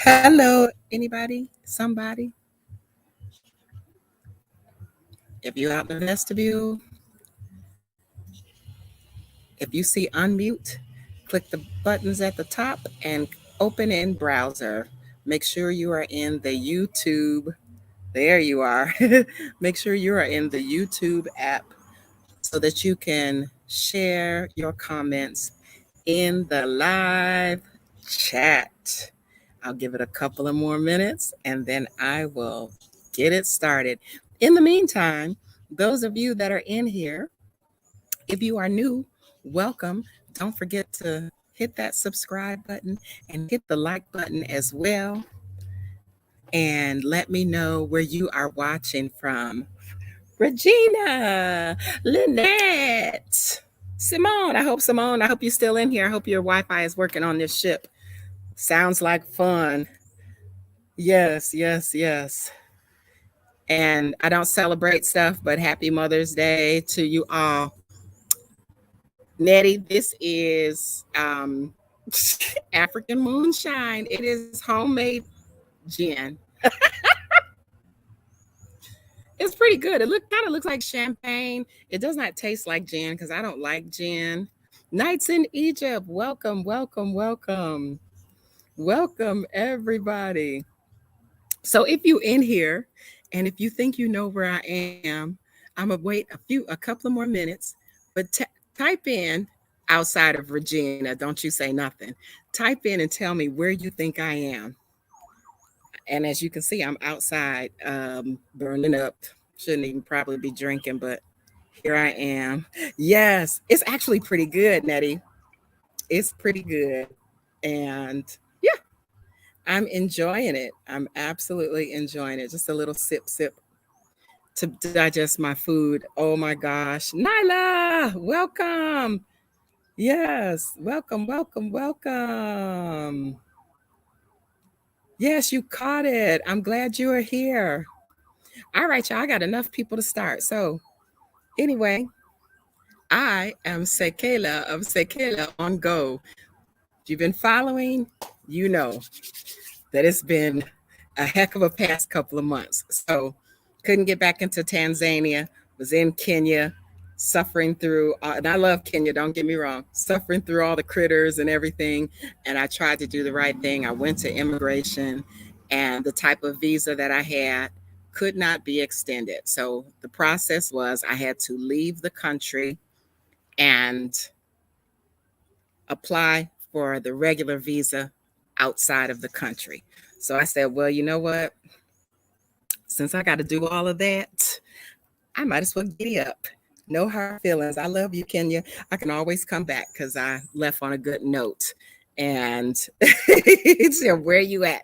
Hello, anybody? Somebody? If you're out in the vestibule, if you see unmute, click the buttons at the top and open in browser. Make sure you are in the YouTube. There you are. Make sure you are in the YouTube app so that you can share your comments in the live chat. I'll give it a couple of more minutes and then I will get it started. In the meantime, those of you that are in here, if you are new, welcome. Don't forget to hit that subscribe button and hit the like button as well. And let me know where you are watching from. Regina, Lynette, Simone. I hope you're still in here. I hope your Wi-Fi is working on this ship. Sounds like fun. Yes, yes, yes. And I don't celebrate stuff, but happy Mother's Day to you all. Nettie, this is African moonshine. It is homemade gin. It's pretty good. It kind of looks like champagne. It does not taste like gin because I don't like gin. Nights in Egypt. Welcome, welcome, welcome. Welcome, everybody. So if you in here and if you think you know where I am, I'm gonna wait a couple of more minutes, but type in outside of Regina. Don't you say nothing. Type in and tell me where you think I am. And as you can see, I'm outside, burning up. Shouldn't even probably be drinking, but here I am. Yes, it's actually pretty good, Nettie. It's pretty good. And yeah, I'm enjoying it. I'm absolutely enjoying it. Just a little sip, sip to digest my food. Oh my gosh. Nyla, welcome. Yes, welcome, welcome, welcome. Yes, you caught it. I'm glad you are here. All right, y'all, I got enough people to start. So, anyway, I am Sekela of Sekela on Go. If you've been following, you know that it's been a heck of a past couple of months. So, couldn't get back into Tanzania, was in Kenya, suffering through, and I love Kenya, don't get me wrong, suffering through all the critters and everything. And I tried to do the right thing. I went to immigration, and the type of visa that I had could not be extended. So the process was I had to leave the country and apply for the regular visa outside of the country. So I said, well, you know what? Since I got to do all of that, I might as well giddy up. No hard feelings. I love you, Kenya. I can always come back because I left on a good note. And he said, where you at?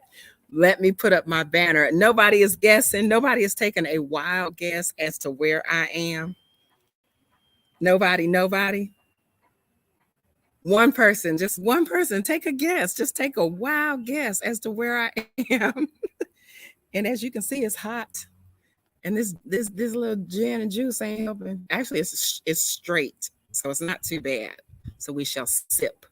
Let me put up my banner. Nobody is guessing. Nobody is taking a wild guess as to where I am. Nobody. One person, just one person, take a guess. Just take a wild guess as to where I am. And as you can see, it's hot. And this little gin and juice ain't helping. Actually, it's straight, so it's not too bad. So we shall sip.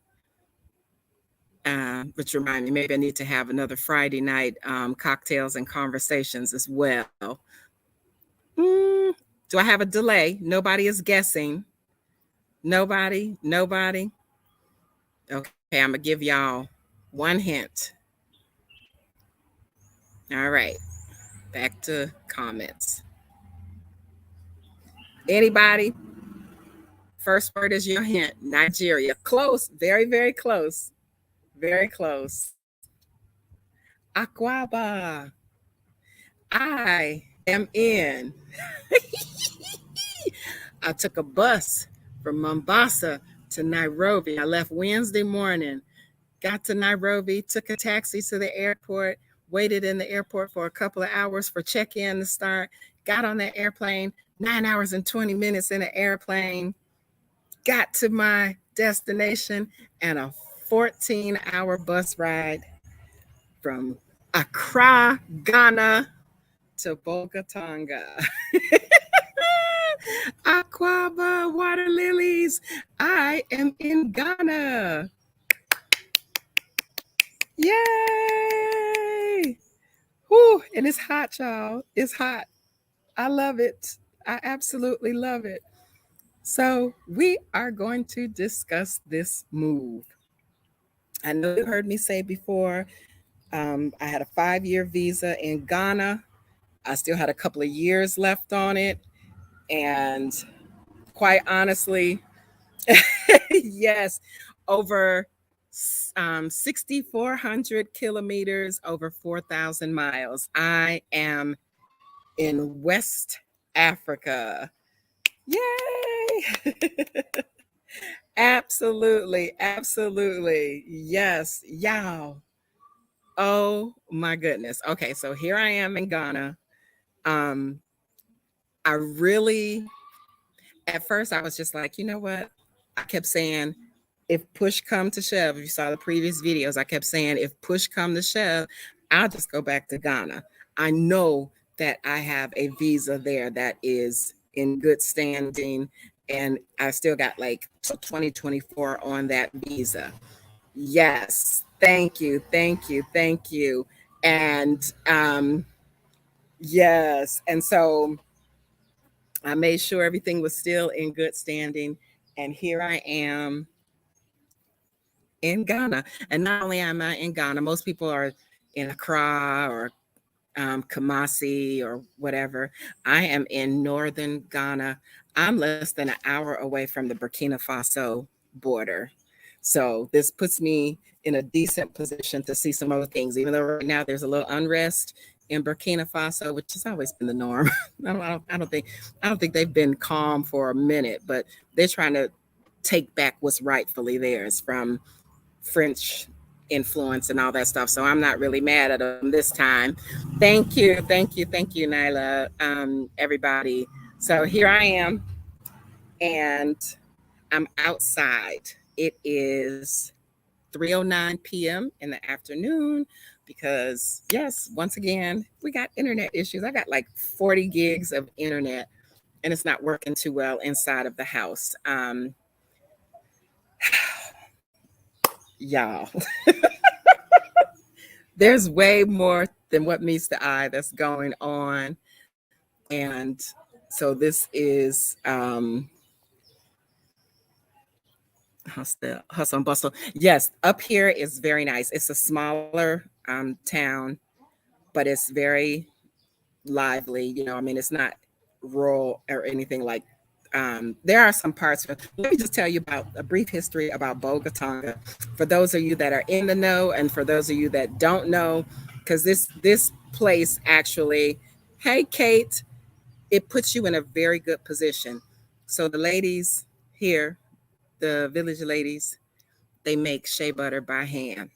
Which remind me, maybe I need to have another Friday night cocktails and conversations as well. Do I have a delay? Nobody is guessing. Nobody. Okay, I'm gonna give y'all one hint. All right, back to comments. Anybody? First word is your hint. Nigeria. Close. Very, very close. Very close. Aquaba. I am in. I took a bus from Mombasa to Nairobi. I left Wednesday morning, got to Nairobi, took a taxi to the airport, waited in the airport for a couple of hours for check-in to start, got on that airplane, 9 hours and 20 minutes in an airplane, got to my destination, and a 14-hour bus ride from Accra, Ghana to Bogatonga. Aquaba, water lilies. I am in Ghana. Yay! Whew, and it's hot, y'all. It's hot. I love it. I absolutely love it. So, we are going to discuss this move. I know you heard me say before, I had a 5-year visa in Ghana. I still had a couple of years left on it. And quite honestly, yes, over 6,400 kilometers, over 4,000 miles. I am in West Africa. Yay! Absolutely, absolutely. Yes, y'all. Oh my goodness. Okay, so here I am in Ghana. Um, I really, at first, I was just like, you know what? I kept saying, if push come to shove, if you saw the previous videos, I kept saying, if push come to shove, I'll just go back to Ghana. I know that I have a visa there that is in good standing, and I still got like 2024 on that visa. Yes, thank you, thank you, thank you. And yes, and so I made sure everything was still in good standing. And here I am in Ghana. And not only am I in Ghana, most people are in Accra or Kumasi or whatever. I am in northern Ghana. I'm less than an hour away from the Burkina Faso border. So this puts me in a decent position to see some other things, even though right now there's a little unrest in Burkina Faso, which has always been the norm. I don't think they've been calm for a minute, but they're trying to take back what's rightfully theirs from French influence and all that stuff. So I'm not really mad at them this time. Thank you, thank you, thank you, Nyla, everybody. So here I am, and I'm outside. It is 3:09 p.m. in the afternoon because, yes, once again, we got internet issues. I got like 40 gigs of internet, and it's not working too well inside of the house. Y'all, there's way more than what meets the eye that's going on. And so this is hustle and bustle. Yes, up here is very nice. It's a smaller town, but it's very lively. You know, I mean, it's not rural or anything like. There are some parts. Let me just tell you about a brief history about Bolgatanga, for those of you that are in the know, and for those of you that don't know, because this place actually. Hey, Kate, it puts you in a very good position. So the ladies here, the village ladies, they make shea butter by hand.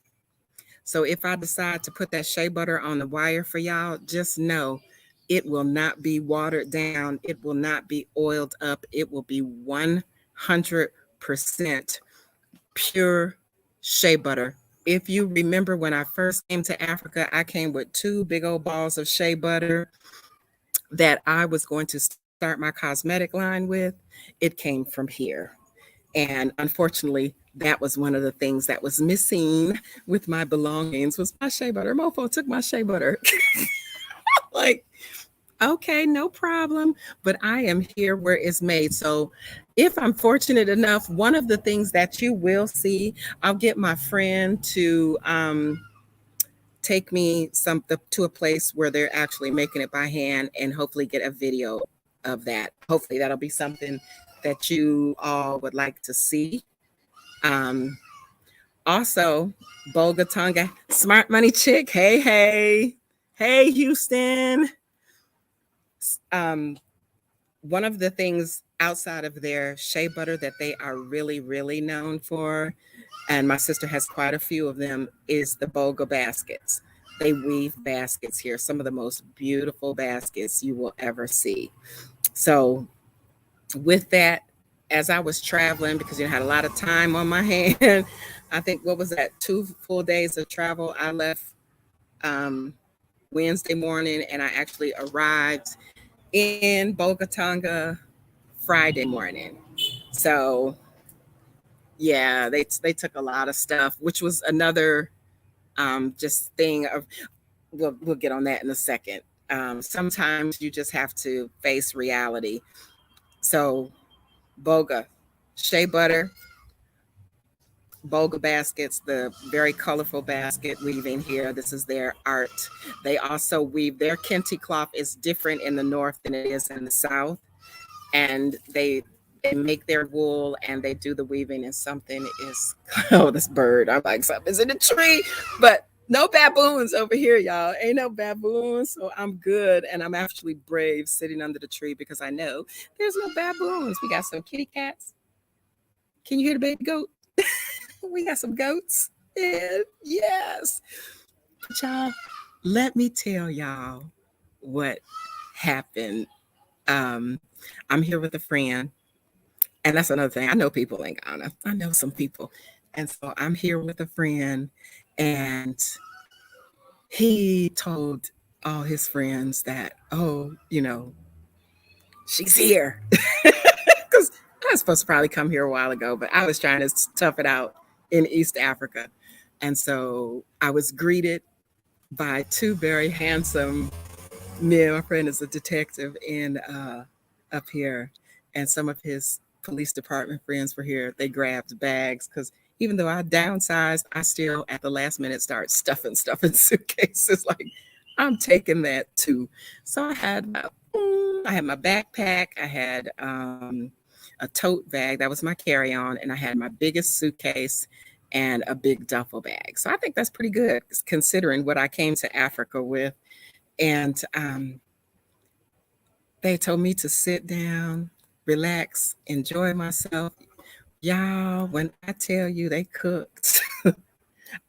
So if I decide to put that shea butter on the wire for y'all, just know it will not be watered down. It will not be oiled up. It will be 100% pure shea butter. If you remember when I first came to Africa, I came with 2 big old balls of shea butter that I was going to start my cosmetic line with. It came from here. And unfortunately, that was one of the things that was missing with my belongings was my shea butter. Mofo took my shea butter. Like, okay, no problem. But I am here where it's made. So if I'm fortunate enough, one of the things that you will see, I'll get my friend to take me to a place where they're actually making it by hand and hopefully get a video of that. Hopefully that'll be something that you all would like to see. Also, Bolgatanga, Smart Money Chick. Hey, hey. Hey, Houston. One of the things outside of their shea butter that they are really, really known for, and my sister has quite a few of them, is the Boga baskets. They weave baskets here, some of the most beautiful baskets you will ever see. So, with that, as I was traveling, because I had a lot of time on my hand, I think what was that, 2 full days of travel. I left Wednesday morning, and I actually arrived in Bolgatanga Friday morning. So yeah, they took a lot of stuff, which was another just thing of we'll get on that in a second. Sometimes you just have to face reality. So Boga, shea butter, Boga baskets, the very colorful basket weaving here. This is their art. They also weave, their kente cloth is different in the north than it is in the south. And they make their wool and they do the weaving, and something is oh, this bird. I'm like, something's in the tree, but no baboons over here, y'all. Ain't no baboons, so I'm good. And I'm actually brave sitting under the tree because I know there's no baboons. We got some kitty cats. Can you hear the baby goat? We got some goats. And yes. But y'all, let me tell y'all what happened. Um, I'm here with a friend, and that's another thing. I know people in Ghana. I know some people. And so I'm here with a friend, and he told all his friends that, oh, she's here. Because I was supposed to probably come here a while ago, but I was trying to tough it out in East Africa. And so I was greeted by two very handsome men. My friend is a detective in up here, and some of his police department friends were here. They grabbed bags because even though I downsized, I still at the last minute start stuffing stuff in suitcases. Like I'm taking that too. So I had my backpack. I had a tote bag that was my carry-on, and I had my biggest suitcase and a big duffel bag. So I think that's pretty good considering what I came to Africa with. And they told me to sit down, relax, enjoy myself. Y'all, when I tell you they cooked,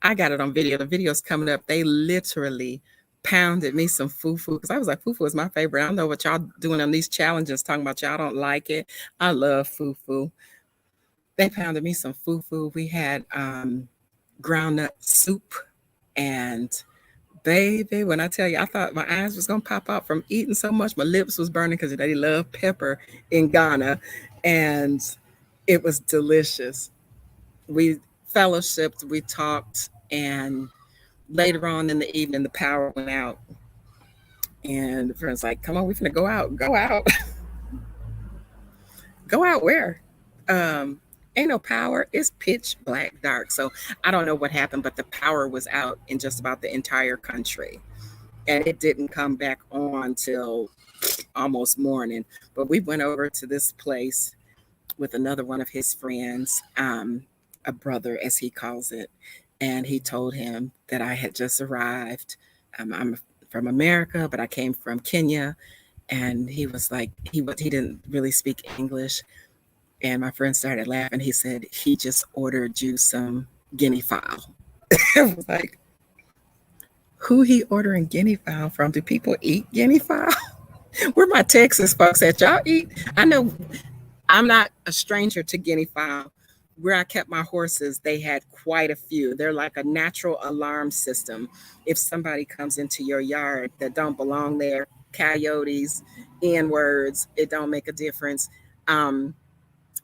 I got it on video. The video's coming up. They literally pounded me some fufu because I was like, fufu is my favorite. I don't know what y'all doing on these challenges, talking about y'all don't like it. I love fufu. They pounded me some fufu. We had groundnut soup, and baby, when I tell you, I thought my eyes was gonna pop out from eating so much. My lips was burning because they love pepper in Ghana, and it was delicious. We fellowshipped, we talked, and later on in the evening, the power went out, and the friend's like, "Come on, we finna go out, go out, go out where?" Um, ain't no power. It's pitch black dark. So I don't know what happened, but the power was out in just about the entire country, and it didn't come back on till almost morning. But we went over to this place with another one of his friends, a brother, as he calls it. And he told him that I had just arrived. I'm from America, but I came from Kenya. And he was like, he didn't really speak English. And my friend started laughing. He said, he just ordered you some guinea fowl. I was like, who he ordering guinea fowl from? Do people eat guinea fowl? Where my Texas folks at? Y'all eat? I know I'm not a stranger to guinea fowl. Where I kept my horses, they had quite a few. They're like a natural alarm system. If somebody comes into your yard that don't belong there, coyotes, N words, it don't make a difference. Um,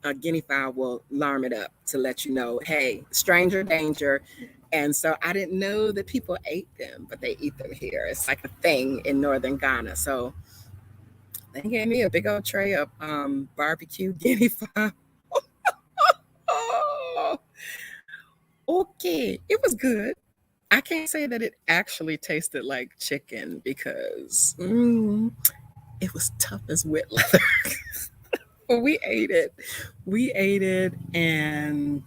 a guinea fowl will alarm it up to let you know, hey, stranger danger. And so I didn't know that people ate them, but they eat them here. It's like a thing in northern Ghana. So they gave me a big old tray of barbecue guinea fowl. Oh, okay. It was good. I can't say that it actually tasted like chicken because it was tough as wet leather. But we ate it. We ate it, and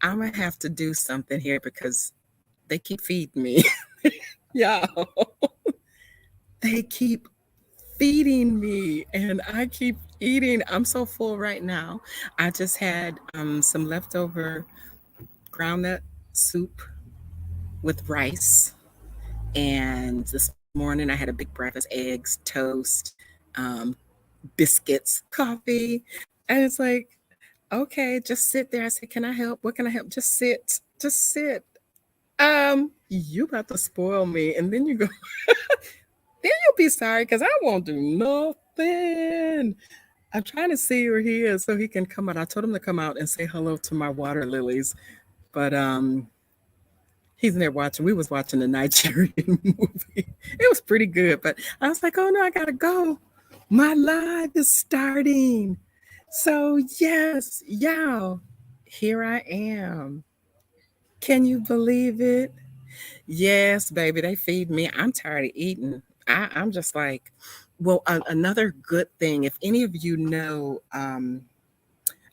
I'm gonna have to do something here because they keep feeding me. Y'all, they keep feeding me and I keep eating. I'm so full right now. I just had some leftover groundnut soup with rice. And this morning I had a big breakfast, eggs, toast, um, biscuits, coffee. And it's like, okay, just sit there. I said, can I help? What can I help? Just sit. Just sit. You about to spoil me. And then you go, then you'll be sorry because I won't do nothing. I'm trying to see where he is so he can come out. I told him to come out and say hello to my water lilies, but He's in there watching. We was watching the Nigerian movie. It was pretty good, but I was like, oh no, I gotta go. My live is starting. So yes, y'all, here I am. Can you believe it? Yes, baby, they feed me. I'm tired of eating. I'm just like, well, another good thing, if any of you know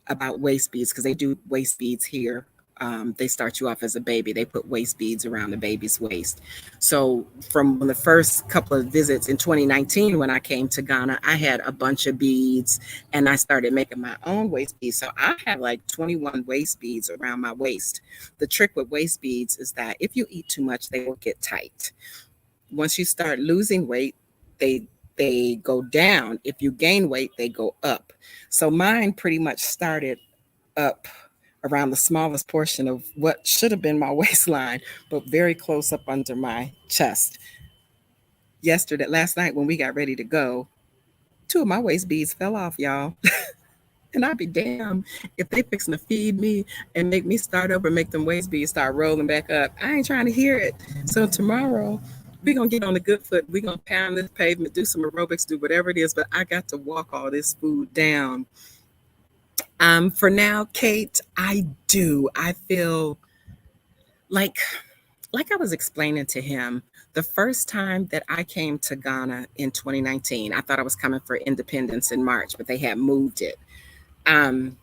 about waist beads, because they do waist beads here. They start you off as a baby. They put waist beads around the baby's waist. So from the first couple of visits in 2019, when I came to Ghana, I had a bunch of beads and I started making my own waist beads. So I have like 21 waist beads around my waist. The trick with waist beads is that if you eat too much, they will get tight. Once you start losing weight, they they go down. If you gain weight, they go up. So mine pretty much started up around the smallest portion of what should have been my waistline, but very close up under my chest. Last night when we got ready to go, two of my waist beads fell off, y'all. And I'd be damn if they fixing to feed me and make me start over, make them waist beads start rolling back up. I ain't trying to hear it. So tomorrow we're gonna get on the good foot. We're gonna pound this pavement, do some aerobics, do whatever it is, but I got to walk all this food down. For now, Kate, I do. I feel like like I was explaining to him, the first time that I came to Ghana in 2019, I thought I was coming for independence in March, but they had moved it. Um,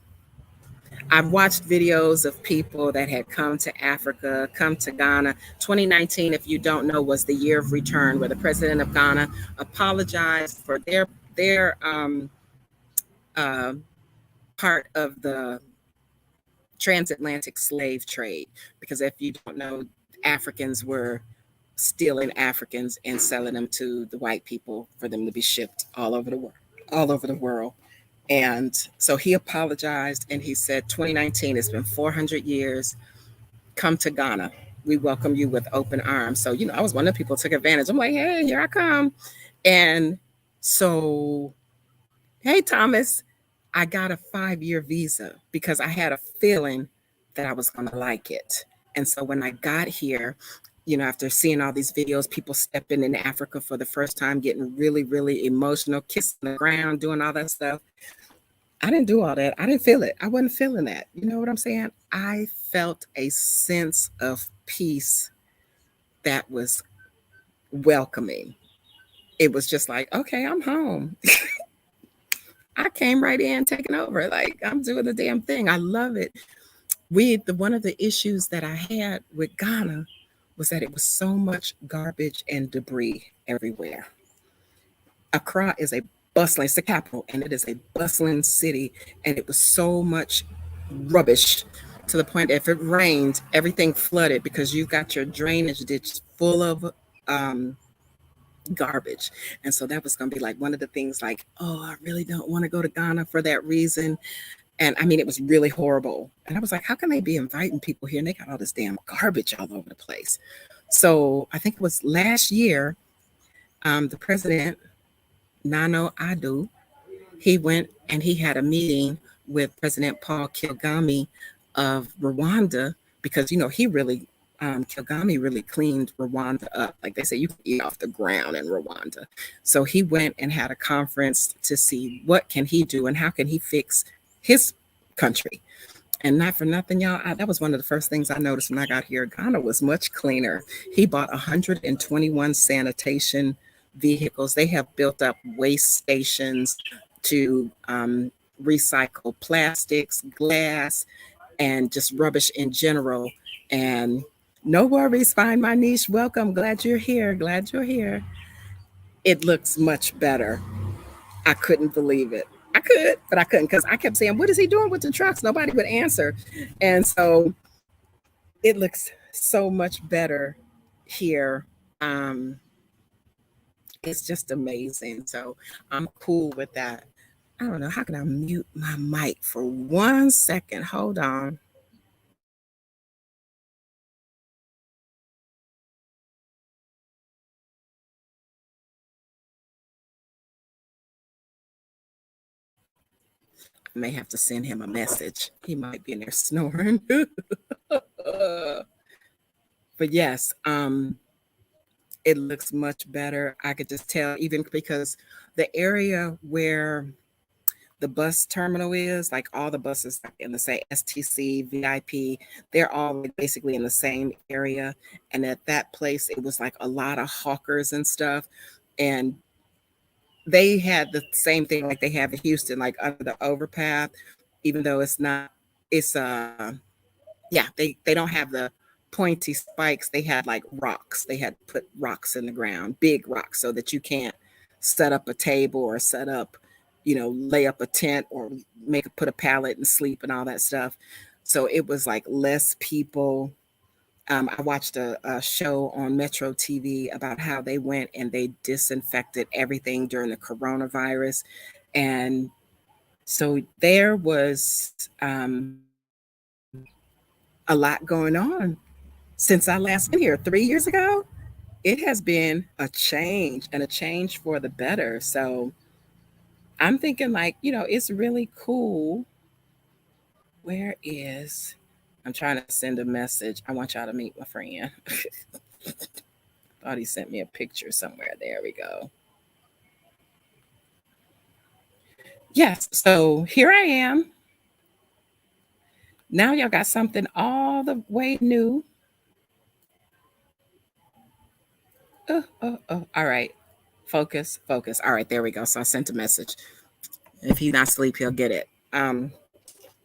I've watched videos of people that had come to Africa, come to Ghana. 2019, if you don't know, was the year of return, where the president of Ghana apologized for their uh, part of the transatlantic slave trade. Because if you don't know, Africans were stealing Africans and selling them to the white people for them to be shipped all over the world, all over the world. And so he apologized and he said, 2019, it's been 400 years. Come to Ghana. We welcome you with open arms. So, I was one of the people who took advantage. I'm like, hey, here I come. And so, hey, Thomas, I got a 5-year visa because I had a feeling that I was going to like it. And so when I got here, after seeing all these videos, people stepping in Africa for the first time, getting really, really emotional, kissing the ground, doing all that stuff. I didn't do all that. I didn't feel it. I wasn't feeling that. You know what I'm saying? I felt a sense of peace that was welcoming. It was just like, okay, I'm home. I came right in, taking over. Like, I'm doing the damn thing. I love it. One of the issues that I had with Ghana was that it was so much garbage and debris everywhere. Accra is a bustling, it's the capital, and it is a bustling city. And it was so much rubbish to the point that if it rained, everything flooded because you got your drainage ditch full of garbage. And so that was going to be like one of the things like, oh, I really don't want to go to Ghana for that reason. And I mean, it was really horrible. And I was like, how can they be inviting people here and they got all this damn garbage all over the place? So I think it was last year, the president, Nano Adu, he went and he had a meeting with President Paul Kagame of Rwanda because, Kagame really cleaned Rwanda up. Like they say, you can eat off the ground in Rwanda. So he went and had a conference to see what can he do and how can he fix his country. And not for nothing, y'all, that was one of the first things I noticed when I got here. Ghana was much cleaner. He bought 121 sanitation vehicles. They have built up waste stations to recycle plastics, glass, and just rubbish in general. And no worries, find my niche. Welcome. Glad you're here. Glad you're here. It looks much better. I couldn't believe it. I could, but I couldn't because I kept saying, what is he doing with the trucks? Nobody would answer. And so it looks so much better here. It's just amazing. So I'm cool with that. I don't know. How can I mute my mic for 1 second? Hold on. I may have to send him a message. He might be in there snoring. But yes, it looks much better. I could just tell, even because the area where the bus terminal is, like all the buses like in the say STC, VIP, they're all like basically in the same area. And at that place, it was like a lot of hawkers and stuff. And they had the same thing like they have in Houston, like under the overpath, even though it's not, it's yeah, they don't have the pointy spikes. They had like rocks. They had put rocks in the ground, big rocks, so that you can't set up a table or set up, lay up a tent or put a pallet and sleep and all that stuff. So it was like less people. I watched a show on Metro TV about how they went and they disinfected everything during the coronavirus. And so there was a lot going on since I last been here 3 years ago. It has been a change and a change for the better. So I'm thinking, like, it's really cool. Where is, I'm trying to send a message. I want y'all to meet my friend. Thought he sent me a picture somewhere. There we go. Yes. So here I am. Now y'all got something all the way new. All right. Focus, focus. All right, there we go. So I sent a message. If he's not asleep, he'll get it. You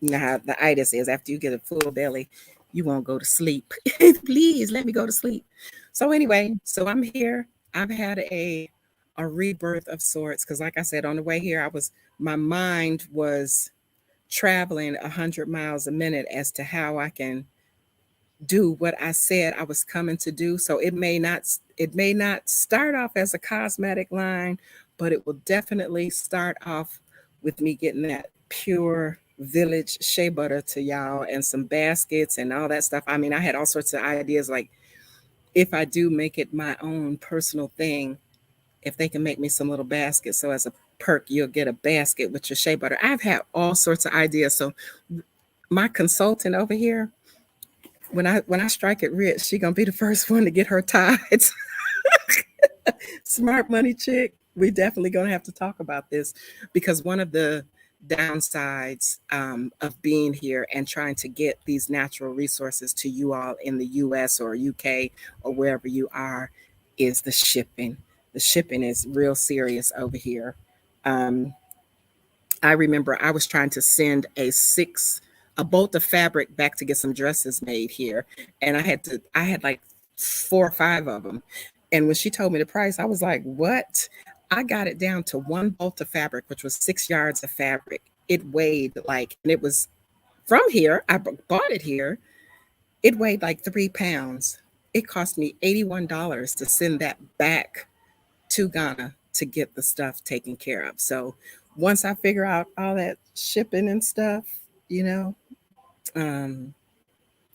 know how the itis is. After you get a full belly, you won't go to sleep. Please let me go to sleep. So anyway, so I'm here. I've had a rebirth of sorts because, like I said, on the way here, my mind was traveling 100 miles a minute as to how I can do what I said I was coming to do. So it may not start off as a cosmetic line, but it will definitely start off with me getting that pure village shea butter to y'all and some baskets and all that stuff. I mean, I had all sorts of ideas, like if I do make it my own personal thing, if they can make me some little baskets. So as a perk, you'll get a basket with your shea butter. I've had all sorts of ideas. So my consultant over here, when I strike it rich, she gonna be the first one to get her tides. Smart money chick. We definitely gonna have to talk about this because one of the downsides of being here and trying to get these natural resources to you all in the U.S. or UK or wherever you are is the shipping. The shipping is real serious over here. Um, I remember I was trying to send a bolt of fabric back to get some dresses made here, and I had like 4 or 5 of them. And when she told me the price, I was like, "What?" I got it down to one bolt of fabric, which was 6 yards of fabric. It weighed like, and it was from here. I bought it here. It weighed like 3 pounds. It cost me $81 to send that back to Ghana to get the stuff taken care of. So once I figure out all that shipping and stuff, you know, um,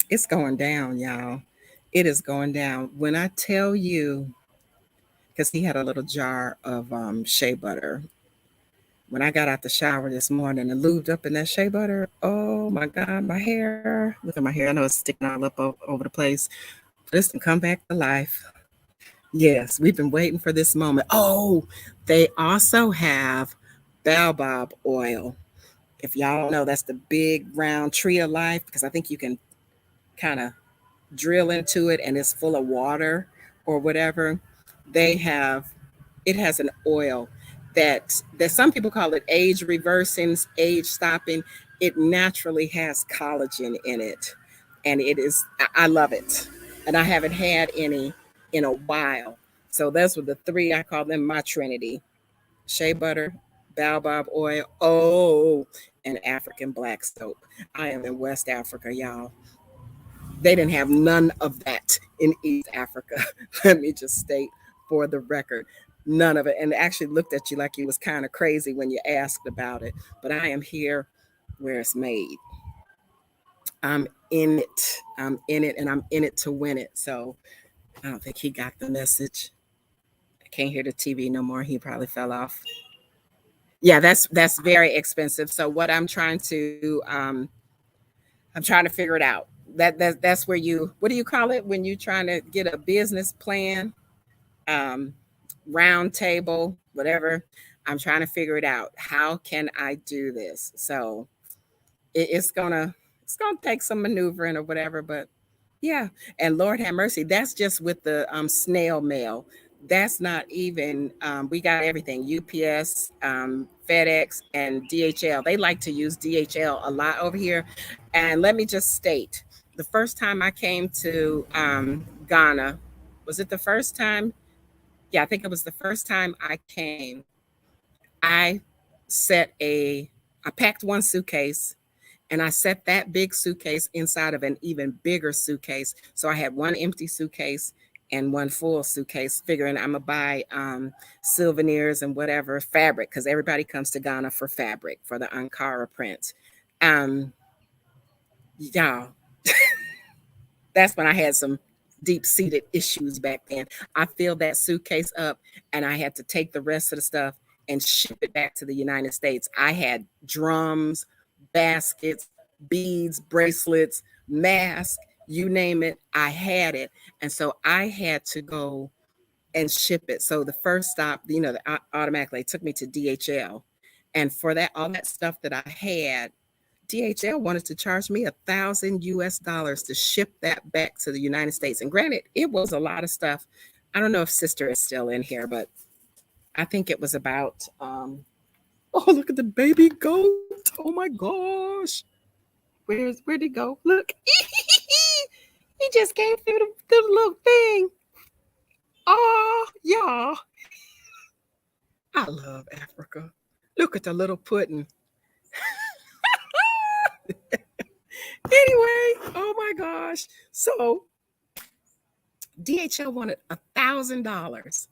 it's going down, y'all. It is going down. When I tell you, because he had a little jar of shea butter. When I got out the shower this morning and lubed up in that shea butter, oh my God, my hair. Look at my hair. I know it's sticking all up over the place. But it's to come back to life. Yes, we've been waiting for this moment. Oh, they also have baobab oil. If y'all don't know, that's the big round tree of life because I think you can kind of drill into it and it's full of water or whatever. They have it has an oil that some people call it age reversing, age stopping. It naturally has collagen in it, and I love it. And I haven't had any in a while. So those were the three. I call them my trinity: shea butter, baobab oil, and African black soap. I am in West Africa, y'all. They didn't have none of that in East Africa. Let me just state for the record, none of it. And actually looked at you like you was kind of crazy when you asked about it. But I am here where it's made. I'm in it. I'm in it, and I'm in it to win it. So I don't think he got the message. I can't hear the TV no more. He probably fell off. Yeah, that's very expensive. So what I'm trying to figure it out. that's where you, what do you call it when you're trying to get a business plan, um, round table, whatever. I'm trying to figure it out. How can I do this? So it's gonna take some maneuvering or whatever, but yeah. And Lord have mercy, that's just with the snail mail. That's not even we got everything: UPS, FedEx, and DHL. They like to use DHL a lot over here. And let me just state, the first time I came to Ghana, was it the first time? Yeah, I think it was the first time I came. I set a I packed one suitcase, and I set that big suitcase inside of an even bigger suitcase. So I had one empty suitcase and one full suitcase, figuring I'm gonna buy souvenirs and whatever fabric, because everybody comes to Ghana for fabric for the Ankara print. Um, yeah, that's when I had some deep seated issues back then. I filled that suitcase up, and I had to take the rest of the stuff and ship it back to the United States. I had drums, baskets, beads, bracelets, masks, you name it, I had it. And so I had to go and ship it. So the first stop, automatically took me to DHL. And for that, all that stuff that I had, DHL wanted to charge me $1,000 to ship that back to the United States. And granted, it was a lot of stuff. I don't know if Sister is still in here, but I think it was about oh, look at the baby goat. Oh my gosh. Where'd he go? Look. He just came through the little thing. Oh, y'all. I love Africa. Look at the little pudding. Anyway, oh my gosh. So DHL wanted $1,000.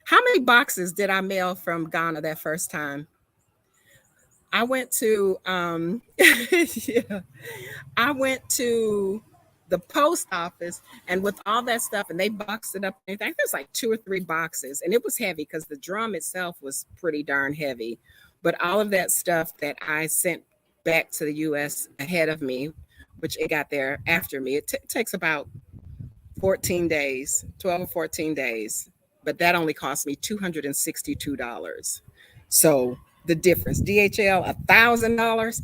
How many boxes did I mail from Ghana that first time? I went to yeah, I went to the post office, and with all that stuff, and they boxed it up. I think there's like 2 or 3 boxes, and it was heavy because the drum itself was pretty darn heavy. But all of that stuff that I sent back to the U.S. ahead of me, which it got there after me, it takes about 14 days, 12 or 14 days, but that only cost me $262. So the difference, DHL, $1,000,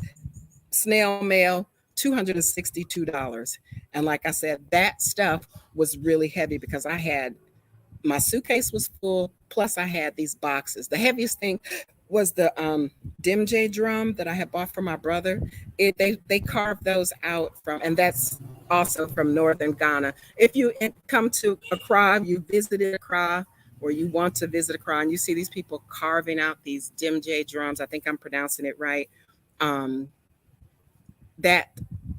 snail mail, $262. And like I said, that stuff was really heavy because my suitcase was full, plus I had these boxes. The heaviest thing was the Dimje drum that I had bought for my brother. They carved those out from, and that's also from northern Ghana. If you come to Accra, you visited Accra, or you want to visit Accra, and you see these people carving out these Dimje drums. I think I'm pronouncing it right. That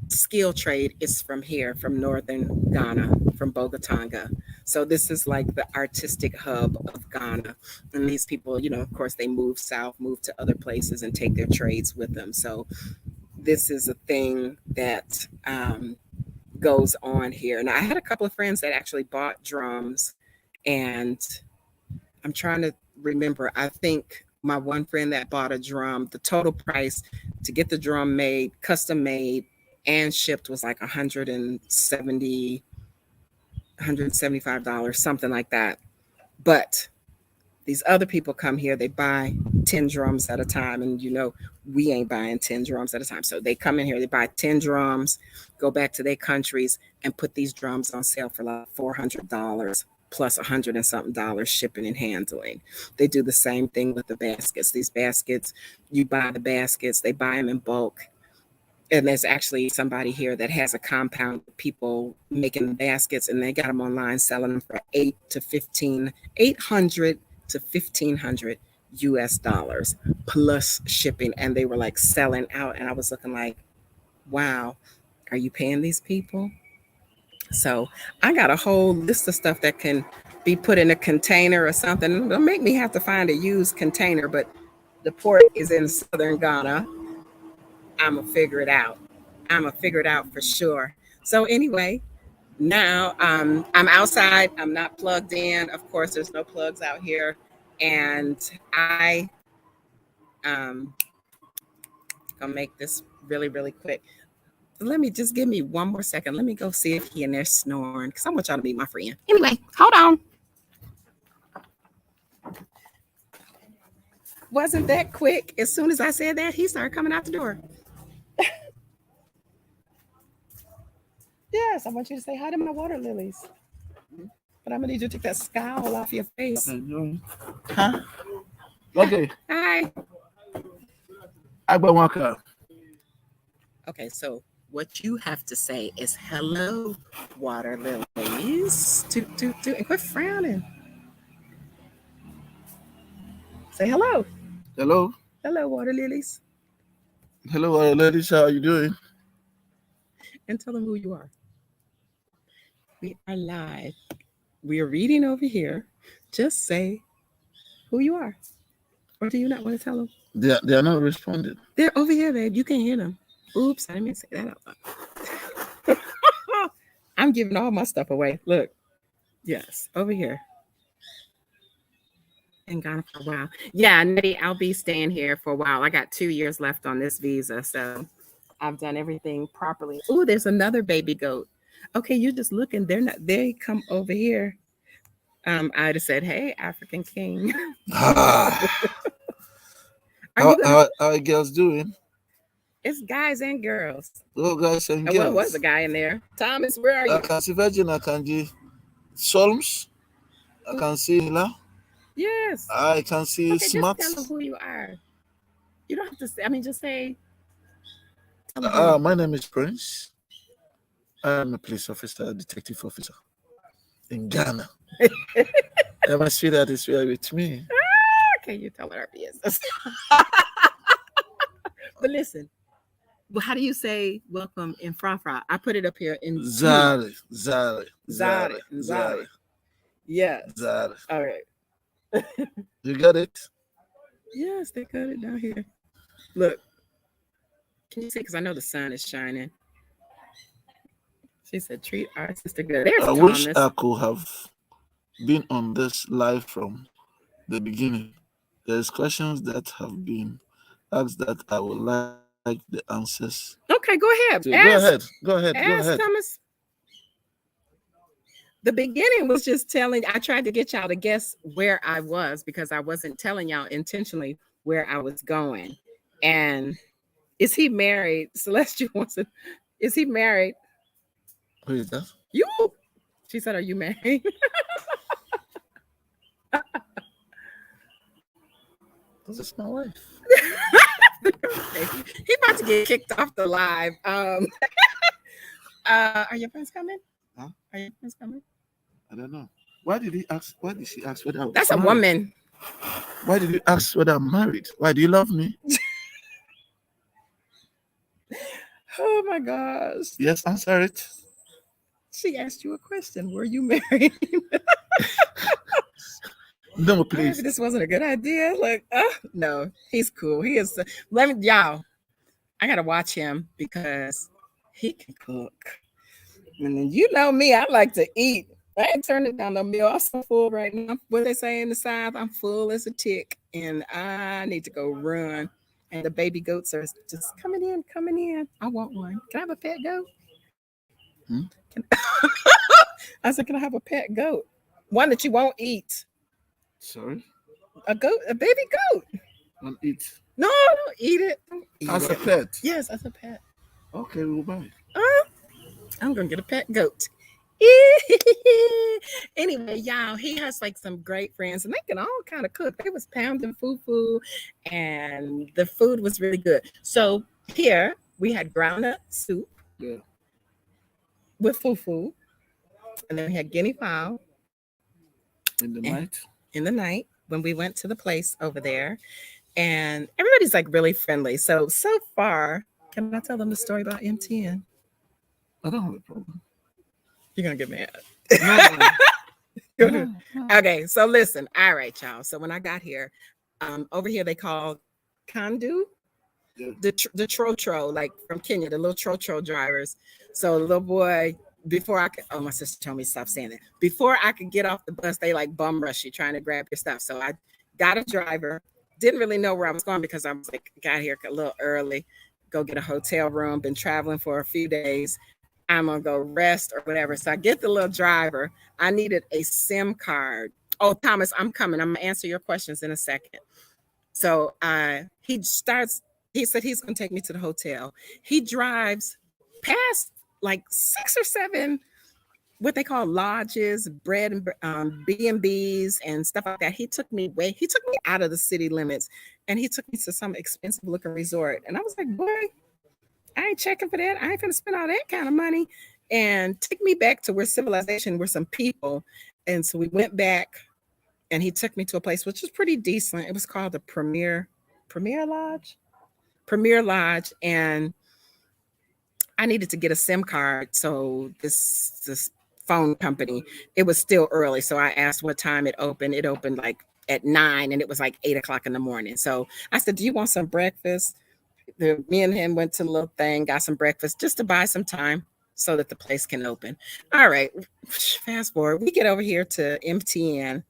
skill trade is from here, from northern Ghana, from Bogatanga. So this is like the artistic hub of Ghana. And these people, of course, they move south, move to other places, and take their trades with them. So this is a thing that goes on here. And I had a couple of friends that actually bought drums, and I'm trying to remember. I think my one friend that bought a drum, the total price to get the drum made, custom made, and shipped was like $175, something like that. But these other people come here, they buy 10 drums at a time. And we ain't buying 10 drums at a time. So they come in here, they buy 10 drums, go back to their countries, and put these drums on sale for like $400 plus $100 and something shipping and handling. They do the same thing with the baskets. These baskets, you buy the baskets, they buy them in bulk. And there's actually somebody here that has a compound of people making the baskets, and they got them online selling them for $800 to $1,500 US dollars plus shipping. And they were like selling out. And I was looking like, wow, are you paying these people? So I got a whole list of stuff that can be put in a container or something. It'll make me have to find a used container, but the port is in southern Ghana. I'm going to figure it out. I'm going to figure it out for sure. So anyway, now I'm outside. I'm not plugged in. Of course, there's no plugs out here. And I going to make this really, really quick. let me just give me one more second. Let me go see if he in there snoring because I want y'all to meet my friend. Anyway, hold on. Wasn't that quick? As soon as I said that, he started coming out the door. Yes, I want you to say hi to my water lilies. But I'm gonna need you to take that scowl off your face. Huh? Okay. Hi. Agbawaka. Okay, so what you have to say is hello, water lilies. Toot, toot, toot. And quit frowning. Say hello. Hello. Hello, water lilies. Hello, ladies. How are you doing? And tell them who you are. We are live. We are reading over here. Just say who you are. Or do you not want to tell them? They are not responding. They're over here, babe. You can't hear them. Oops, I didn't mean to say that out loud. I'm giving all my stuff away. Look. Yes, over here. And gone for a while. Yeah, Nettie, I'll be staying here for a while. I got 2 years left on this visa, so I've done everything properly. Oh, there's another baby goat. Okay, you're just looking. They're not. They come over here. I'd have said, "Hey, African King." How are girls doing? It's guys and girls. Oh, guys and girls. Well, was a guy in there. Thomas, where are you? I can see Virgin. I can see Solms. I can see Hila. Yes. I can see Smart. Just tell them who you are. You don't have to say. I mean, just say. My name is Prince. I am a police officer, a detective officer in Ghana. And my sweetheart is here with me. Okay, you tell her business. But listen, well, how do you say welcome in Frafra? I put it up here in Zari. Yes. Zari. All right. You got it? Yes, they got it down here. Look. Can you see? Because I know the sun is shining. She said, treat our sister good. There's I Thomas. wish I could have been on this live from the beginning. There's questions that have been asked that I would like the answers. Okay, go ahead. So go ahead. Thomas. The beginning was just telling. I tried to get y'all to guess where I was because I wasn't telling y'all intentionally where I was going. And is he married? Celestial wants to. Is he married? Who is that? You. She said, "Are you married?" This is my wife. He about to get kicked off the live. Are your friends coming? Huh? Are your friends coming? I don't know. Why did she ask whether I was That's married? a woman. Why did you ask whether I'm married? Why do you love me? Oh my gosh. Yes, answer it. She asked you a question. Were you married? No, please. Maybe this wasn't a good idea. Like, no, he's cool. He is. Y'all, I gotta watch him because he can cook. And then you know me, I like to eat. I ain't turning down no meal. I'm so full right now. What they say in the South, I'm full as a tick, and I need to go run. And the baby goats are just coming in. I want one. Can I have a pet goat? I said, can I have a pet goat? One that you won't eat. Sorry? A baby goat. Don't eat. No, don't eat it. As a pet? Yes, as a pet. Okay, we'll buy it. I'm going to get a pet goat. Anyway, y'all, he has like some great friends and they can all kind of cook. They was pounding fufu and the food was really good. So here we had ground up soup with fufu, and then we had guinea fowl in the night when we went to the place over there, and everybody's like really friendly. So far, can I tell them the story about MTN? I don't have a problem. You're gonna get mad. No. Okay, so listen. All right, y'all. So when I got here, over here they call Kandu, the trotro, like from Kenya, the little trotro drivers. So the little boy, before I could, my sister told me to stop saying that. Before I could get off the bus, they like bum rush you trying to grab your stuff. So I got a driver. Didn't really know where I was going because I was like got here a little early. go get a hotel room. Been traveling for a few days. I'm gonna go rest or whatever. So I get the little driver. I needed a SIM card. Oh, Thomas, I'm coming. I'm gonna answer your questions in a second. So he starts. He said he's gonna take me to the hotel. He drives past like 6 or 7 what they call lodges, bread and B&Bs and stuff like that. He took me out of the city limits, and he took me to some expensive looking resort. And I was like, boy, I ain't checking for that. I ain't gonna spend all that kind of money. And took me back to where civilization were some people. And so we went back, and he took me to a place which was pretty decent. It was called the Premier Lodge. Premier Lodge, and I needed to get a SIM card. So this phone company, it was still early. So I asked what time it opened. It opened like at 9, and it was like 8 o'clock in the morning. So I said, do you want some breakfast? Me and him went to the little thing, got some breakfast just to buy some time so that the place can open. All right, fast forward. We get over here to MTN,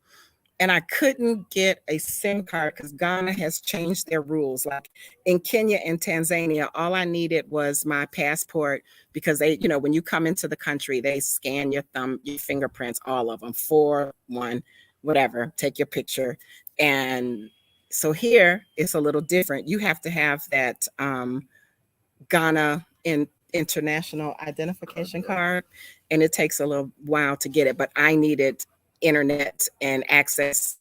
and I couldn't get a SIM card because Ghana has changed their rules. Like in Kenya and Tanzania, all I needed was my passport, because they, when you come into the country, they scan your thumb, your fingerprints, all of them, 4, 1, whatever, take your picture. And so here it's a little different. You have to have that Ghana international identification card, and it takes a little while to get it, but I needed internet and access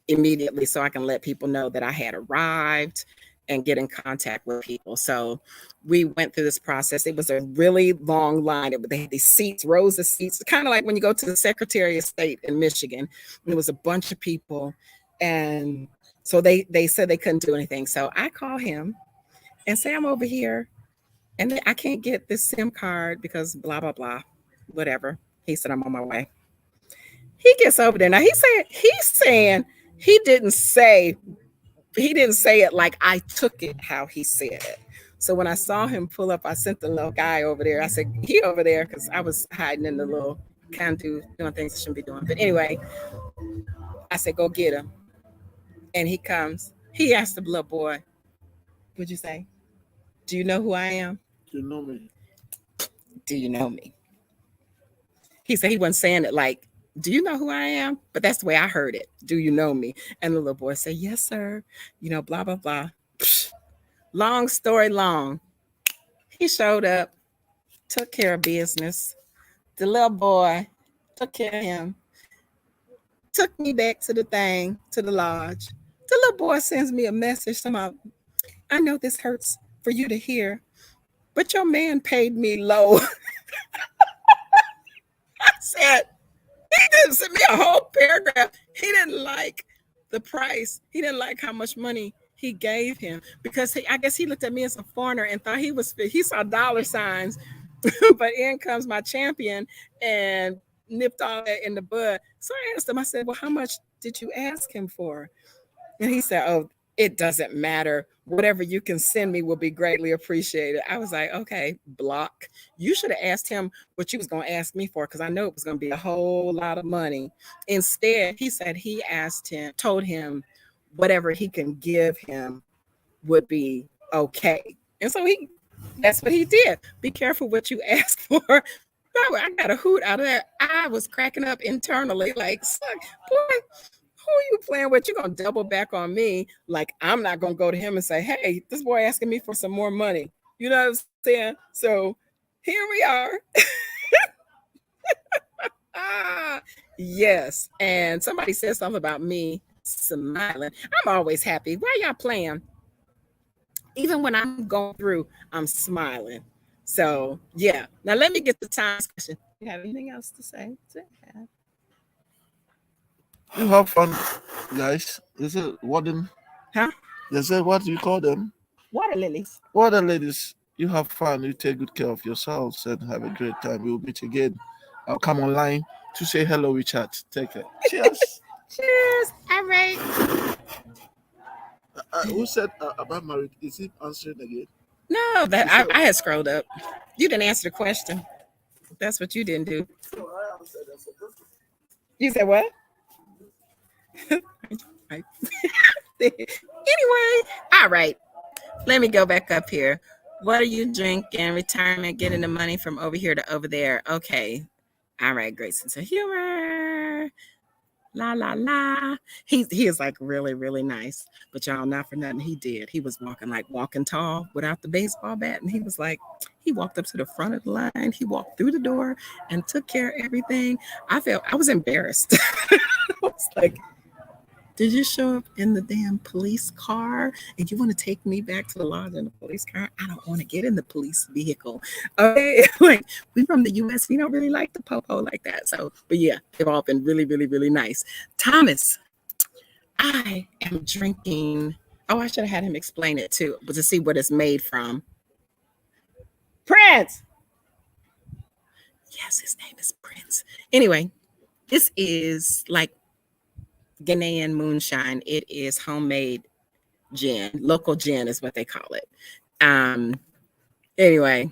immediately so I can let people know that I had arrived and get in contact with people. So we went through this process. It was a really long line. They had these seats, rows of seats, kind of like when you go to the Secretary of State in Michigan. There was a bunch of people, and so they said they couldn't do anything. So I call him and say, I'm over here and I can't get this SIM card because blah, blah, blah, whatever. He said, I'm on my way. He gets over there. Now he's saying he didn't say it like I took it how he said it. So when I saw him pull up, I sent the little guy over there. I said, he over there, because I was hiding in the little cantu, doing things I shouldn't be doing. But anyway, I said, go get him. And he comes. He asked the little boy, what'd you say? Do you know who I am? Do you know me? Do you know me? He said he wasn't saying it like, do you know who I am? But that's the way I heard it. Do you know me? And the little boy said, yes, sir. Blah, blah, blah. Long story long. He showed up, took care of business. The little boy took care of him, took me back to the thing, to the lodge. The little boy sends me a message. Somehow, I know this hurts for you to hear, but your man paid me low. I said, he didn't send me a whole paragraph. He didn't like the price. He didn't like how much money he gave him, because I guess he looked at me as a foreigner and thought he saw dollar signs. But in comes my champion and nipped all that in the bud. So I asked him, I said, well, how much did you ask him for? And he said, oh, it doesn't matter. Whatever you can send me will be greatly appreciated. I was like, okay, block. You should have asked him what you was going to ask me for, because I know it was going to be a whole lot of money. Instead, he said he told him whatever he can give him would be okay. And so that's what he did. Be careful what you ask for. I got a hoot out of that. I was cracking up internally, like, boy, who are you playing with? You're going to double back on me. Like, I'm not going to go to him and say, hey, this boy asking me for some more money. You know what I'm saying? So here we are. Yes. And somebody said something about me smiling. I'm always happy. Why y'all playing? Even when I'm going through, I'm smiling. So, yeah. Now, let me get the time question. Do you have anything else to say? You have fun, guys. Is it warden? Huh? Is it, what do you call them? Water lilies. Water ladies. You have fun. You take good care of yourselves and have a great time. We'll meet again. I'll come online to say hello. We chat. Take care. Cheers. Cheers. All right. Who said about married? Is he answering again? No, I had scrolled up. You didn't answer the question. That's what you didn't do. You said what? Anyway, all right. Let me go back up here. What are you drinking? Retirement, getting the money from over here to over there. Okay. All right, great sense of humor. La la la. He is like really, really nice. But y'all, not for nothing, he did. He was walking tall without the baseball bat. And he was like, he walked up to the front of the line. He walked through the door and took care of everything. I was embarrassed. I was like, did you show up in the damn police car and you want to take me back to the lodge in the police car? I don't want to get in the police vehicle. Okay. Like, we from the US, we don't really like the popo like that. So, but yeah, they've all been really, really, really nice. Thomas, I am drinking. Oh, I should have had him explain it too, but to see what it's made from. Prince. Yes, his name is Prince. Anyway, this is like Ghanaian moonshine. It is homemade gin. Local gin is what they call it. Anyway.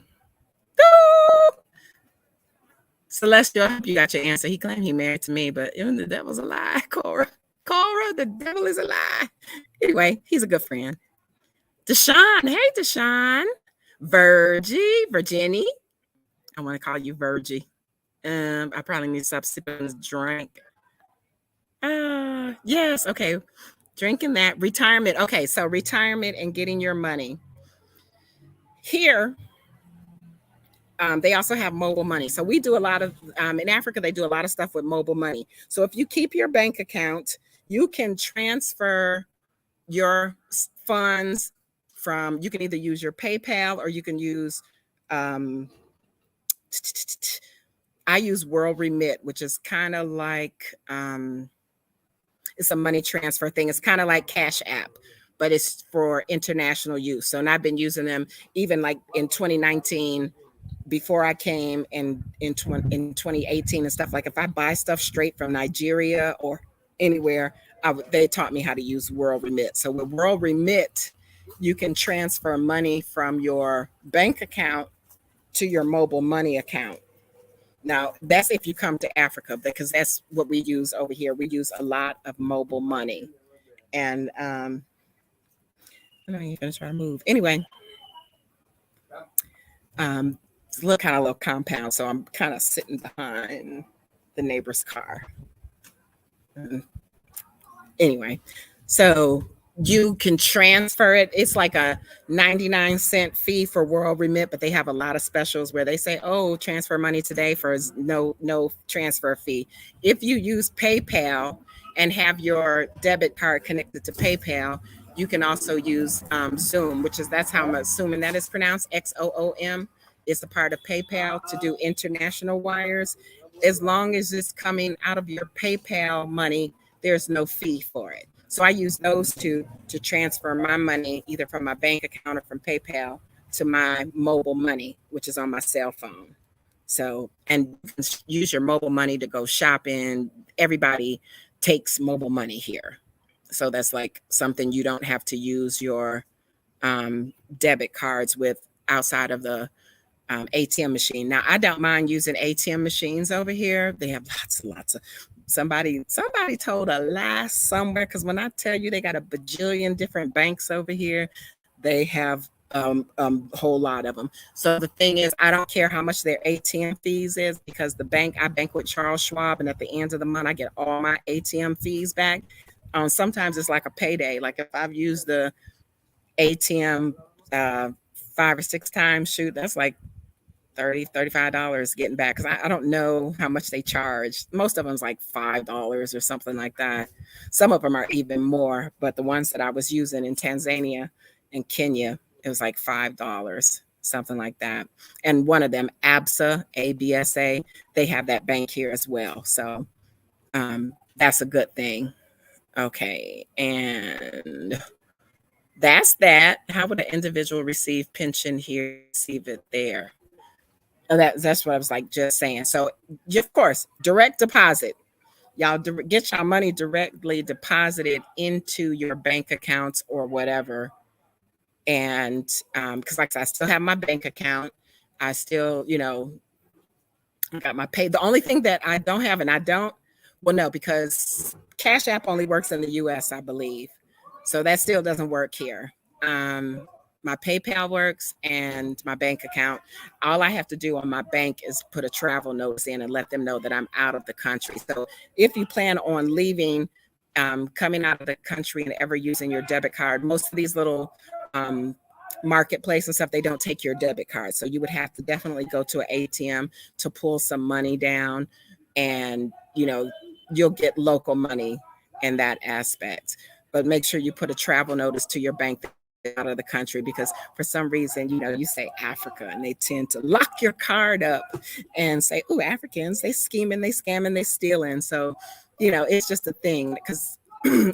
Celestial, I hope you got your answer. He claimed he married to me, but even the devil's a lie, Cora. Cora, the devil is a lie. Anyway, he's a good friend. Deshaun. Hey, Deshaun. Virginie. I want to call you Virgie. I probably need to stop sipping this drink. Yes, okay. Drinking that. Retirement. Okay, so retirement and getting your money. Here, they also have mobile money. So we do a lot of, in Africa, they do a lot of stuff with mobile money. So if you keep your bank account, you can transfer your funds from, you can either use your PayPal or you can use, I use World Remit, which is kind of like, it's a money transfer thing. It's kind of like Cash App, but it's for international use. So, and I've been using them even like in 2019, before I came in 2018 and stuff. Like if I buy stuff straight from Nigeria or anywhere, they taught me how to use World Remit. So with World Remit, you can transfer money from your bank account to your mobile money account. Now, that's if you come to Africa, because that's what we use over here. We use a lot of mobile money. And I'm not even going to try to move. Anyway, it's a little compound, so I'm kind of sitting behind the neighbor's car. Anyway, so you can transfer it. It's like a 99-cent fee for World Remit, but they have a lot of specials where they say, oh, transfer money today for no transfer fee. If you use PayPal and have your debit card connected to PayPal, you can also use Xoom, that's how I'm assuming that is pronounced, XOOM. It's a part of PayPal to do international wires. As long as it's coming out of your PayPal money, there's no fee for it. So I use those two to transfer my money either from my bank account or from PayPal to my mobile money, which is on my cell phone. So, and you can use your mobile money to go shopping. Everybody takes mobile money here. So that's like something you don't have to use your debit cards with outside of the ATM machine. Now, I don't mind using ATM machines over here. They have lots of. Somebody told a lie somewhere, because when I tell you they got a bajillion different banks over here, they have a whole lot of them. So the thing is, I don't care how much their ATM fees is, because I bank with Charles Schwab, and at the end of the month, I get all my ATM fees back. Sometimes it's like a payday. Like if I've used the ATM 5 or 6 times, shoot, that's like $30, $35 getting back, because I don't know how much they charge. Most of them's like $5 or something like that. Some of them are even more, but the ones that I was using in Tanzania and Kenya, it was like $5, something like that. And one of them, ABSA, ABSA, they have that bank here as well. So that's a good thing. Okay, and that's that. How would an individual receive pension here, receive it there? Oh, that's what I was like just saying. So, of course, direct deposit. Y'all get your money directly deposited into your bank accounts or whatever. And because like I still have my bank account, I still, I got my pay. The only thing that I don't have, no, because Cash App only works in the US, I believe. So that still doesn't work here. My my PayPal works and my bank account. All I have to do on my bank is put a travel notice in and let them know that I'm out of the country. So if you plan on leaving, coming out of the country and ever using your debit card, most of these little marketplace and stuff, they don't take your debit card. So you would have to definitely go to an ATM to pull some money down, and you'll get local money in that aspect. But make sure you put a travel notice to your bank out of the country, because for some reason, you say Africa and they tend to lock your card up and say, oh, Africans, they scheming, they scamming, they stealing. So, it's just a thing, because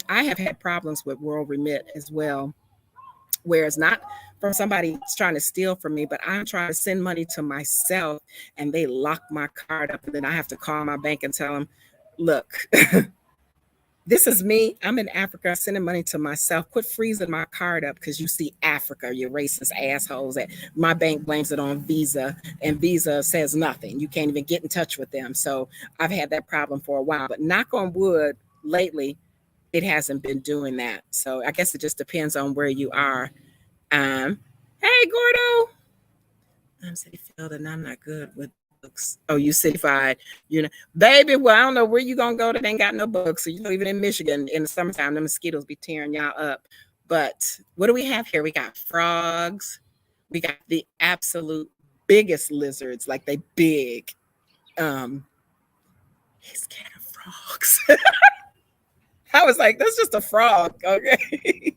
I have had problems with World Remit as well, where it's not from somebody trying to steal from me, but I'm trying to send money to myself and they lock my card up, and then I have to call my bank and tell them, look, this is me. I'm in Africa sending money to myself. Quit freezing my card up because you see Africa, you racist assholes. That my bank blames it on Visa, and Visa says nothing. You can't even get in touch with them. So I've had that problem for a while, but knock on wood, lately it hasn't been doing that. So I guess it just depends on where you are. Hey, Gordo. I'm City Field and I'm not good with books. Oh, you Cityfied. Baby, well, I don't know where you gonna go that ain't got no books. So even in Michigan in the summertime, the mosquitoes be tearing y'all up. But what do we have here? We got frogs. We got the absolute biggest lizards, like they big. He's scared of frogs. I was like, that's just a frog, okay?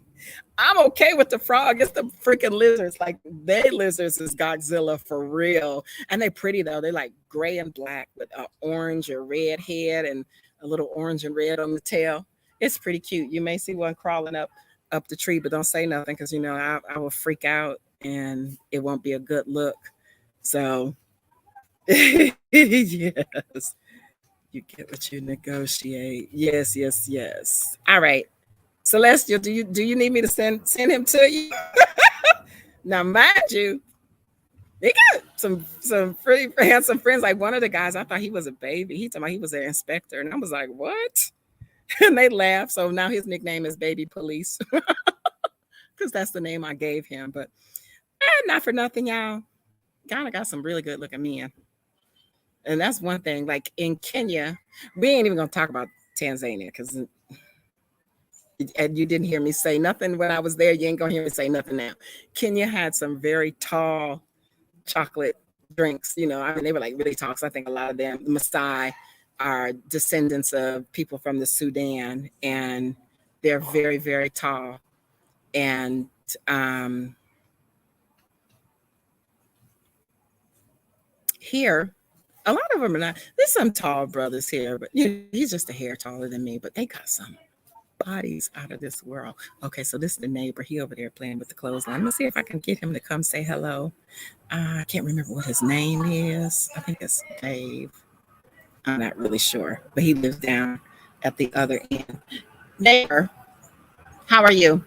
I'm okay with the frog. It's the freaking lizards. Like, they lizards is Godzilla for real. And they're pretty, though. They're like gray and black with an orange or red head and a little orange and red on the tail. It's pretty cute. You may see one crawling up the tree, but don't say nothing, because, I will freak out and it won't be a good look. So, yes. You get what you negotiate. Yes. All right. Celestial, do you need me to send him to you? Now, mind you, they got some pretty handsome friends. Like, one of the guys, I thought he was a baby. He told me he was an inspector, and I was like, what? And they laughed. So now his nickname is Baby Police, because that's the name I gave him. But not for nothing, y'all. Ghana got some really good looking men. And that's one thing. Like, in Kenya, we ain't even gonna talk about Tanzania, because and you didn't hear me say nothing when I was there. You ain't gonna hear me say nothing now. Kenya had some very tall chocolate drinks. They were like really tall. So I think a lot of them, the Maasai, are descendants of people from the Sudan, and they're very, very tall. And here, a lot of them are not. There's some tall brothers here, but he's just a hair taller than me. But they got some bodies out of this world. Okay, so this is the neighbor. He over there playing with the clothesline. I'm gonna see if I can get him to come say hello. I can't remember what his name is. I think it's Dave. I'm not really sure, but he lives down at the other end. Neighbor, how are you?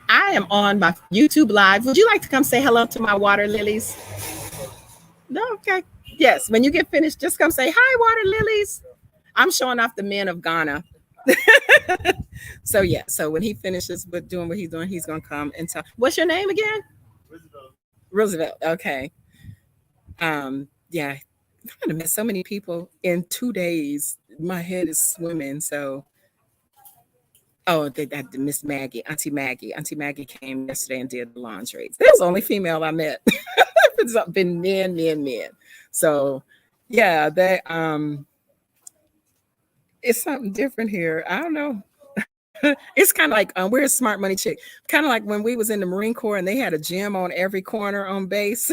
I am on my YouTube live. Would you like to come say hello to my water lilies? No, okay. Yes, when you get finished, just come say hi, water lilies. I'm showing off the men of Ghana. So when he finishes with doing what he's doing, he's gonna come and tell. What's your name again? Roosevelt. Okay. Yeah, I'm gonna miss so many people in 2 days. My head is swimming. So, they had Miss Maggie, Auntie Maggie. Auntie Maggie came yesterday and did the laundry. That was the only female I met. It's been men. So, yeah, they it's something different here. I don't know. It's kind of like we're a smart money chick. Kind of like when we was in the Marine Corps and they had a gym on every corner on base.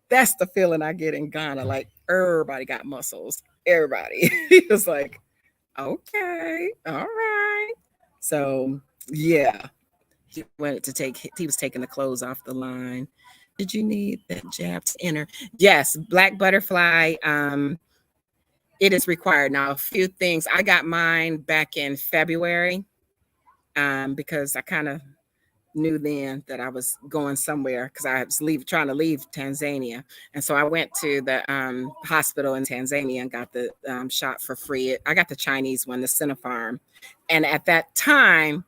That's the feeling I get in Ghana. Like, everybody got muscles. Everybody. He was like, okay, all right. So yeah, he wanted to he was taking the clothes off the line. Did you need that jab to enter? Yes, Black Butterfly. It is required now. A few things. I got mine back in February because I kind of knew then that I was going somewhere, because I was trying to leave Tanzania. And so I went to the hospital in Tanzania and got the shot for free. I got the Chinese one, the Sinopharm. And at that time,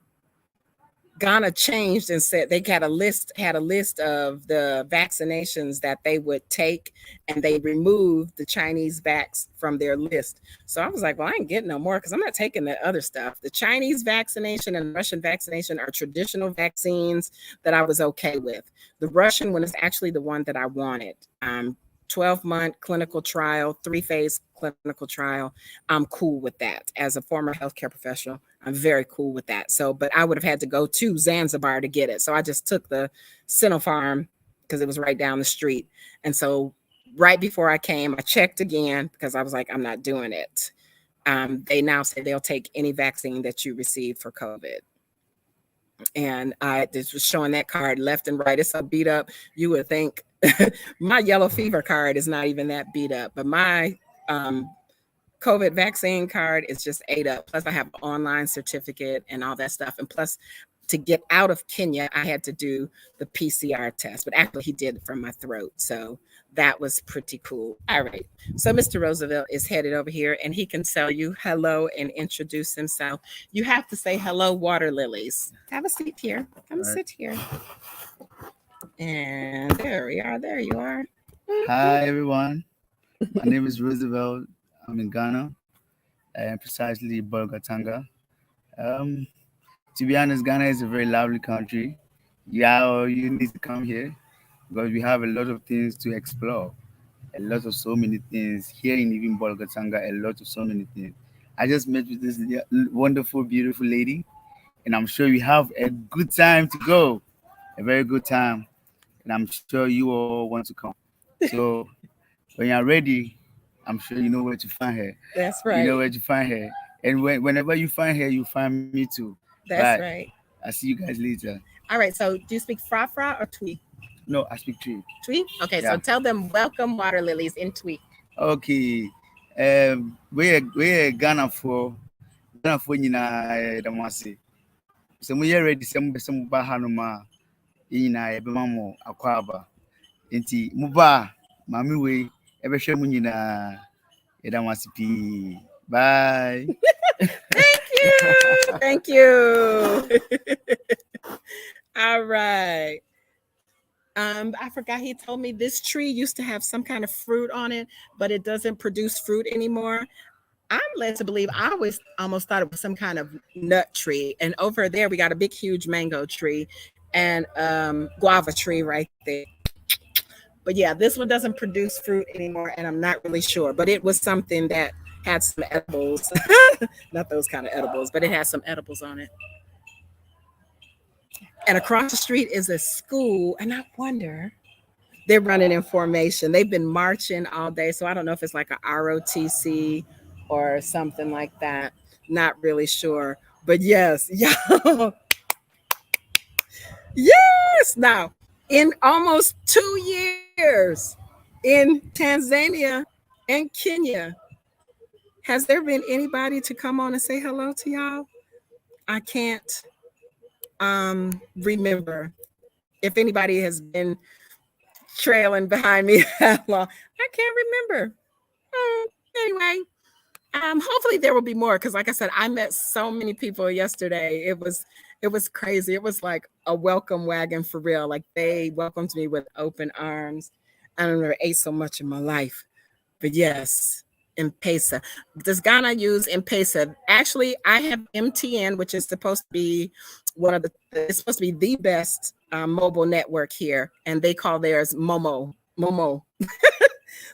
Ghana changed and said they had a list of the vaccinations that they would take, and they removed the Chinese vax from their list. So I was like, well, I ain't getting no more because I'm not taking that other stuff. The Chinese vaccination and Russian vaccination are traditional vaccines that I was okay with. The Russian one is actually the one that I wanted. 12-month clinical trial, 3-phase clinical trial. I'm cool with that. As a former healthcare professional, I'm very cool with that. So, but I would have had to go to Zanzibar to get it. So I just took the Sinopharm because it was right down the street. And so right before I came, I checked again because I was like, I'm not doing it. They now say they'll take any vaccine that you receive for COVID. And I just was showing that card left and right. It's so beat up. You would think my yellow fever card is not even that beat up, but my COVID vaccine card is just ate up. Plus I have an online certificate and all that stuff. And plus to get out of Kenya, I had to do the PCR test, but actually he did it from my throat. So that was pretty cool. All right. So Mr. Roosevelt is headed over here and he can tell you hello and introduce himself. You have to say hello, water lilies. Have a seat here. Come sit here. And there we are. There you are. Hi, everyone. My name is Roosevelt. I'm in Ghana, and precisely Bolgatanga. To be honest, Ghana is a very lovely country. Yeah, you need to come here because we have a lot of things to explore. So many things here in even Bolgatanga. So many things. I just met with this wonderful, beautiful lady, and I'm sure we have a good time to go, a very good time, and I'm sure you all want to come. So when you're ready, I'm sure you know where to find her. That's right. You know where to find her, and whenever you find her, you find me too. That's right. I'll see you guys later. All right. So do you speak Fra or Twi? No, I speak Twi. Twi? Okay. Yeah. So tell them welcome water lilies in Twi. Okay. We're Ghana for Damasi. So we are ready. Some Bahanuma in Ebamamo Aquaba. Inti Muba, Mami way, ever show me in Damasi. Bye. Thank you. All right. I forgot he told me this tree used to have some kind of fruit on it, but it doesn't produce fruit anymore. I'm led to believe I almost thought it was some kind of nut tree. And over there, we got a big, huge mango tree and guava tree right there. But yeah, this one doesn't produce fruit anymore, and I'm not really sure. But it was something that had some edibles, not those kind of edibles, but it has some edibles on it. And across the street is a school, and I wonder, they're running in formation. They've been marching all day, so I don't know if it's like a ROTC or something like that. Not really sure, but yes, y'all. Yes. Now, in almost 2 years in Tanzania and Kenya, has there been anybody to come on and say hello to y'all? I can't remember if anybody has been trailing behind me that long. I can't remember. Anyway, hopefully there will be more because, like I said, I met so many people yesterday. It was crazy. It was like a welcome wagon for real. Like they welcomed me with open arms. I don't never ate so much in my life, but yes. M-Pesa. Does Ghana use M-Pesa? Actually, I have MTN, which is supposed to be it's supposed to be the best mobile network here, and they call theirs Momo.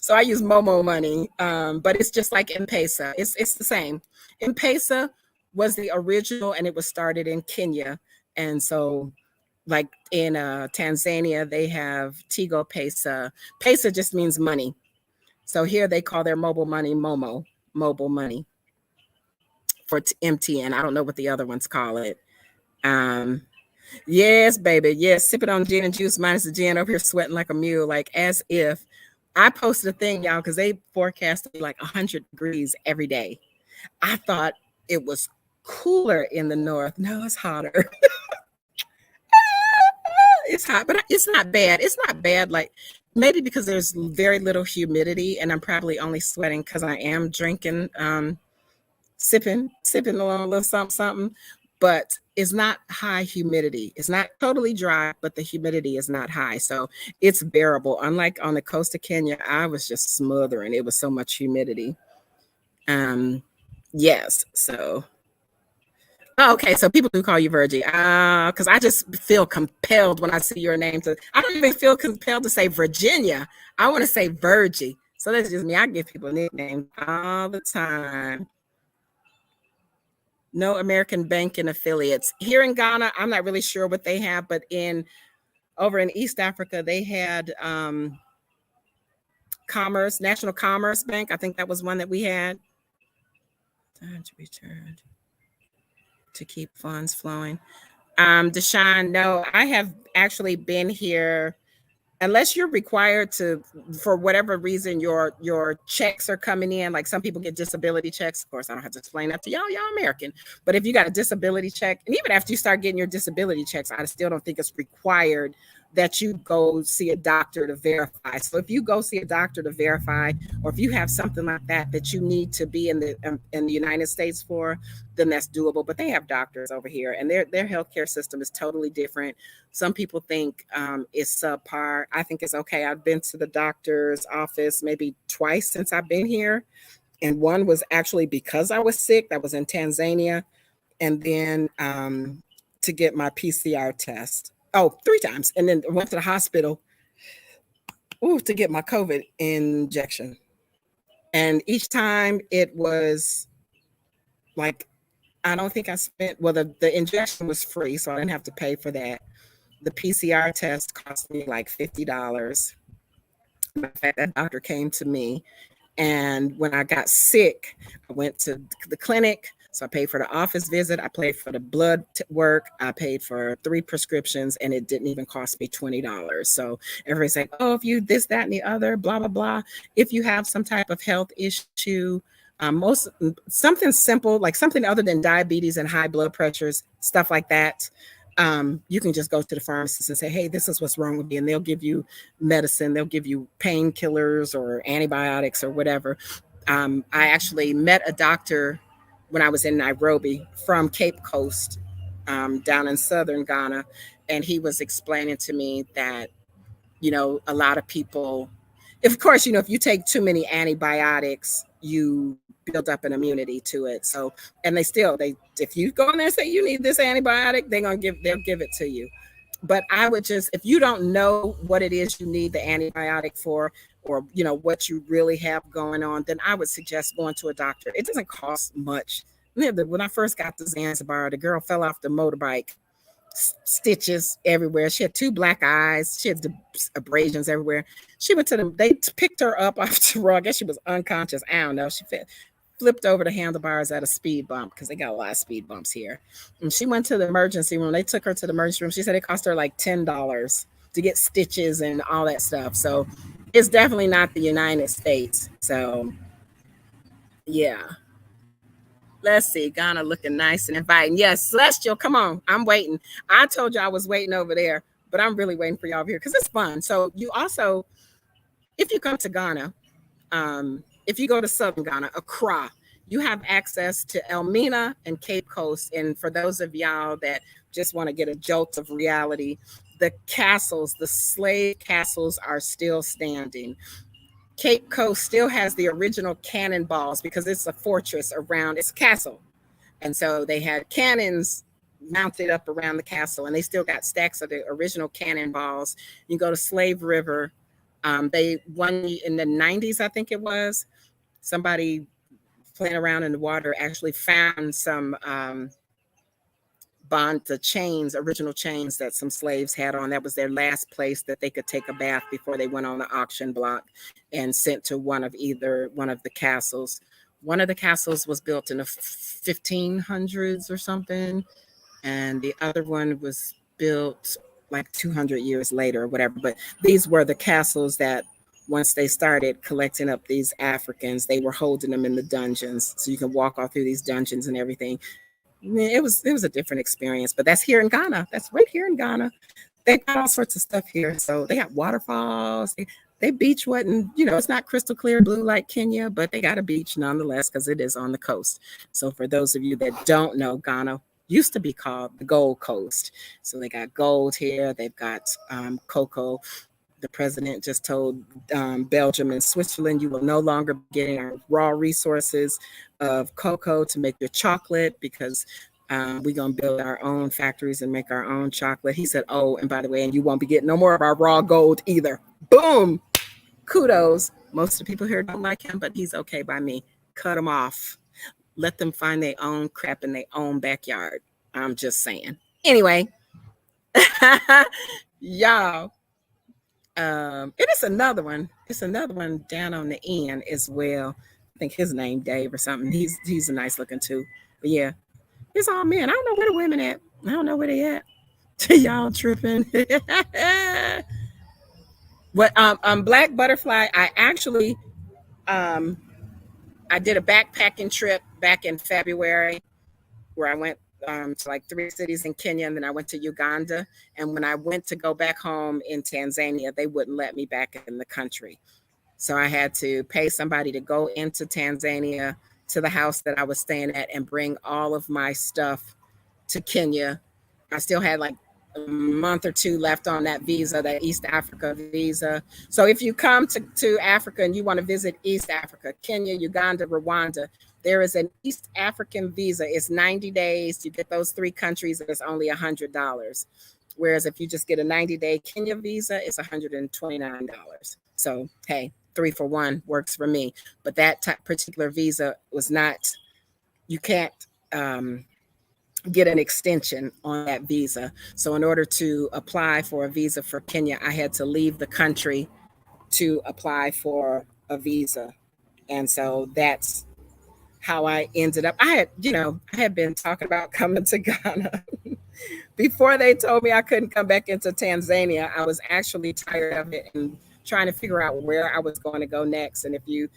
So I use Momo money, but it's just like M-Pesa. It's the same. M-Pesa was the original, and it was started in Kenya, and so like in Tanzania, they have Tigo Pesa. Pesa just means money. So here they call their mobile money Momo, mobile money for MTN. I don't know what the other ones call it. Yes, baby. Yes, sipping on gin and juice minus the gin over here sweating like a mule, like as if. I posted a thing, y'all, because they forecasted like 100 degrees every day. I thought it was cooler in the north. No, it's hotter. It's hot, but it's not bad. It's not bad. Like maybe because there's very little humidity and I'm probably only sweating because I am drinking, sipping a little something. but it's not high humidity. It's not totally dry, but the humidity is not high. So it's bearable. Unlike on the coast of Kenya, I was just smothering. It was so much humidity. Yes. So, okay. So people do call you Virgie. Because I just feel compelled when I see your name I don't even feel compelled to say Virginia. I want to say Virgie. So that's just me. I give people nicknames all the time. No American banking affiliates. Here in Ghana, I'm not really sure what they have, but over in East Africa, they had National Commerce Bank. I think that was one that we had. Time to return to keep funds flowing. Deshaun, no, I have actually been here. Unless you're required to, for whatever reason, your checks are coming in, like some people get disability checks. Of course, I don't have to explain that to y'all American. But if you got a disability check, and even after you start getting your disability checks, I still don't think it's required that you go see a doctor to verify. So if you go see a doctor to verify, or if you have something like that you need to be in the United States for, then that's doable. But they have doctors over here, and their healthcare system is totally different. Some people think it's subpar. I think it's okay. I've been to the doctor's office maybe twice since I've been here, and one was actually because I was sick. That was in Tanzania, and then to get my PCR test. Oh, 3 times. And then went to the hospital to get my COVID injection. And each time it was like, I don't think I spent, well, the injection was free, so I didn't have to pay for that. The PCR test cost me like $50. In fact, that doctor came to me. And when I got sick, I went to the clinic. So I paid for the office visit. I paid for the blood work. I paid for 3 prescriptions, and it didn't even cost me $20. So everybody's like, oh, if you this, that, and the other, blah, blah, blah. If you have some type of health issue, something simple, like something other than diabetes and high blood pressures, stuff like that, you can just go to the pharmacist and say, hey, this is what's wrong with me. And they'll give you medicine. They'll give you painkillers or antibiotics or whatever. I actually met a doctor when I was in Nairobi from Cape Coast, down in southern Ghana. And he was explaining to me that, a lot of people, of course, if you take too many antibiotics, you build up an immunity to it. So, and if you go in there and say you need this antibiotic, they'll give it to you. But I would just, if you don't know what it is you need the antibiotic for, or, what you really have going on, then I would suggest going to a doctor. It doesn't cost much. When I first got to Zanzibar, the girl fell off the motorbike, stitches everywhere. She had 2 black eyes. She had abrasions everywhere. She went to them. They picked her up off the rug. I guess she was unconscious. I don't know. She flipped over the handlebars at a speed bump, because they got a lot of speed bumps here. And she went to the emergency room. They took her to the emergency room. She said it cost her like $10 to get stitches and all that stuff. So it's definitely not the United States. So yeah. Let's see. Ghana looking nice and inviting. Yes, Celestial, come on. I'm waiting. I told you I was waiting over there, but I'm really waiting for y'all over here because it's fun. So you also, if you come to Ghana, if you go to southern Ghana, Accra, you have access to Elmina and Cape Coast. And for those of y'all that just want to get a jolt of reality, the castles, the slave castles are still standing. Cape Coast still has the original cannonballs because it's a fortress around, it's a castle. And so they had cannons mounted up around the castle, and they still got stacks of the original cannonballs. You go to Slave River. They won in the 90s, I think it was. Somebody playing around in the water actually found some original chains that some slaves had on. That was their last place that they could take a bath before they went on the auction block and sent to one of the castles. One of the castles was built in the 1500s or something, and the other one was built like 200 years later or whatever. But these were the castles that once they started collecting up these Africans, they were holding them in the dungeons. So you can walk all through these dungeons and everything. It was a different experience, but that's here in Ghana. That's right here in Ghana. They got all sorts of stuff here. So they got waterfalls. They beach wasn't, it's not crystal clear blue like Kenya, but they got a beach nonetheless because it is on the coast. So for those of you that don't know Ghana, used to be called the Gold Coast. So they got gold here. They've got cocoa. The president just told Belgium and Switzerland, you will no longer be getting our raw resources of cocoa to make your chocolate, because we're going to build our own factories and make our own chocolate. He said, oh, and by the way, and you won't be getting no more of our raw gold either. Boom. Kudos. Most of the people here don't like him, but he's okay by me. Cut him off. Let them find their own crap in their own backyard. I'm just saying. Anyway, y'all. It is another one. It's another one down on the end as well. I think his name Dave or something. He's a nice looking too. But yeah, it's all men. I don't know where the women at. I don't know where they at. Y'all tripping. What Black Butterfly, I actually I did a backpacking trip back in February where I went to like 3 cities in Kenya, and then I went to Uganda. And when I went to go back home in Tanzania, they wouldn't let me back in the country. So I had to pay somebody to go into Tanzania to the house that I was staying at and bring all of my stuff to Kenya. I still had like a month or 2 left on that visa, that East Africa visa. So if you come to Africa and you want to visit East Africa, Kenya, Uganda, Rwanda, there is an East African visa. It's 90 days. You get those 3 countries, and it's only $100. Whereas if you just get a 90-day Kenya visa, it's $129. So, hey, 3 for 1 works for me. But that particular visa was not, you can't get an extension on that visa. So in order to apply for a visa for Kenya, I had to leave the country to apply for a visa. And so that's how I ended up. I had been talking about coming to Ghana. Before they told me I couldn't come back into Tanzania, I was actually tired of it and trying to figure out where I was going to go next. And if you,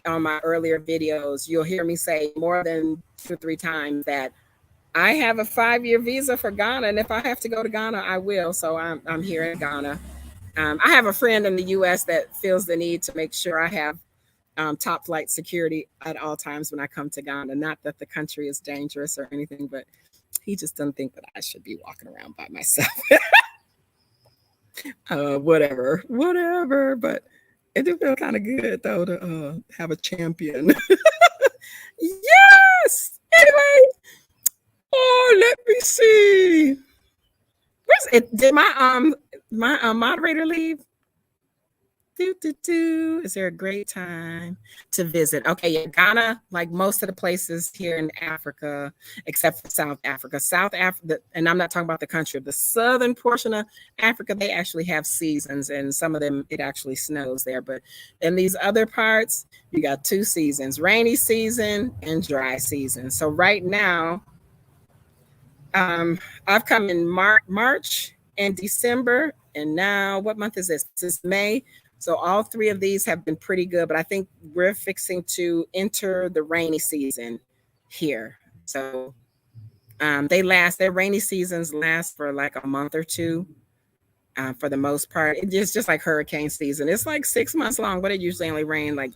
on my earlier videos, you'll hear me say more than 2 or 3 times that I have a 5-year visa for Ghana, and if I have to go to Ghana, I will. So I'm here in Ghana. I have a friend in the U.S. that feels the need to make sure I have top flight security at all times when I come to Ghana. Not that the country is dangerous or anything, but he just doesn't think that I should be walking around by myself. Whatever. But it do feel kind of good though to have a champion. Yes. Anyway. Oh, let me see. Where's it? Did my moderator leave? Is there a great time to visit? Okay, yeah, Ghana, like most of the places here in Africa, except for South Africa. South Africa, and I'm not talking about the country, the southern portion of Africa, they actually have seasons, and some of them, it actually snows there. But in these other parts, you got 2 seasons, rainy season and dry season. So right now, I've come in March and December, and now what month is this? This is May. So all 3 of these have been pretty good, but I think we're fixing to enter the rainy season here. So their rainy seasons last for like a month or 2 for the most part. It's just like hurricane season. It's like 6 months long, but it usually only rains like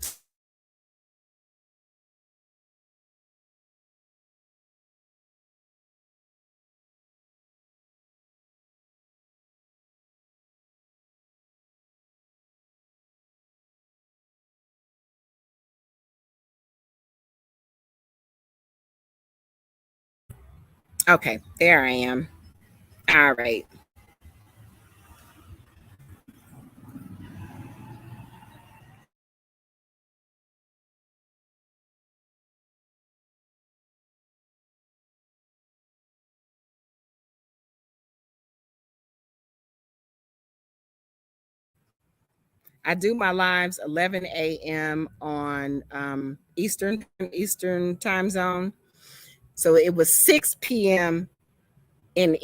okay, there I am. All right. I do my lives 11 a.m. on Eastern time zone. So it was 6 p.m. in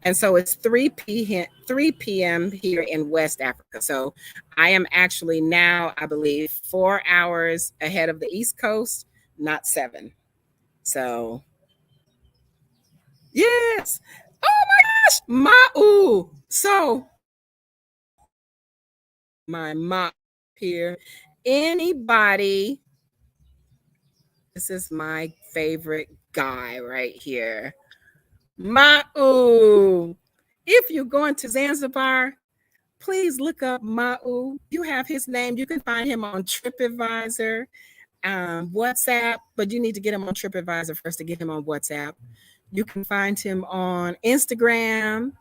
and so it's 3 p.m. here in West Africa. So I am actually now, I believe, 4 hours ahead of the East Coast, not 7. So yes. Oh my gosh. So my mom here. Anybody This is my favorite guy right here. Mau. If you're going to Zanzibar, please look up Mau. You have his name. You can find him on TripAdvisor, WhatsApp, but you need to get him on TripAdvisor first to get him on WhatsApp. You can find him on Instagram,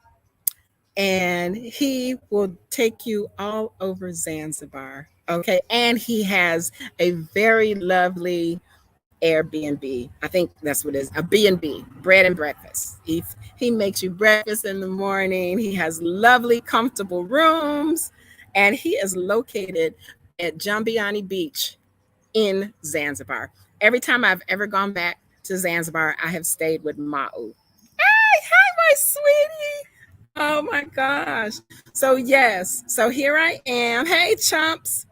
and he will take you all over Zanzibar. Okay. And he has a very lovely Airbnb. I think that's what it is, a B&B, bread and breakfast. He makes you breakfast in the morning. He has lovely, comfortable rooms, and he is located at Jambiani Beach in Zanzibar. Every time I've ever gone back to Zanzibar, I have stayed with Mau. Hi, my sweetie. Oh my gosh. So yes, so here I am. Hey, chumps.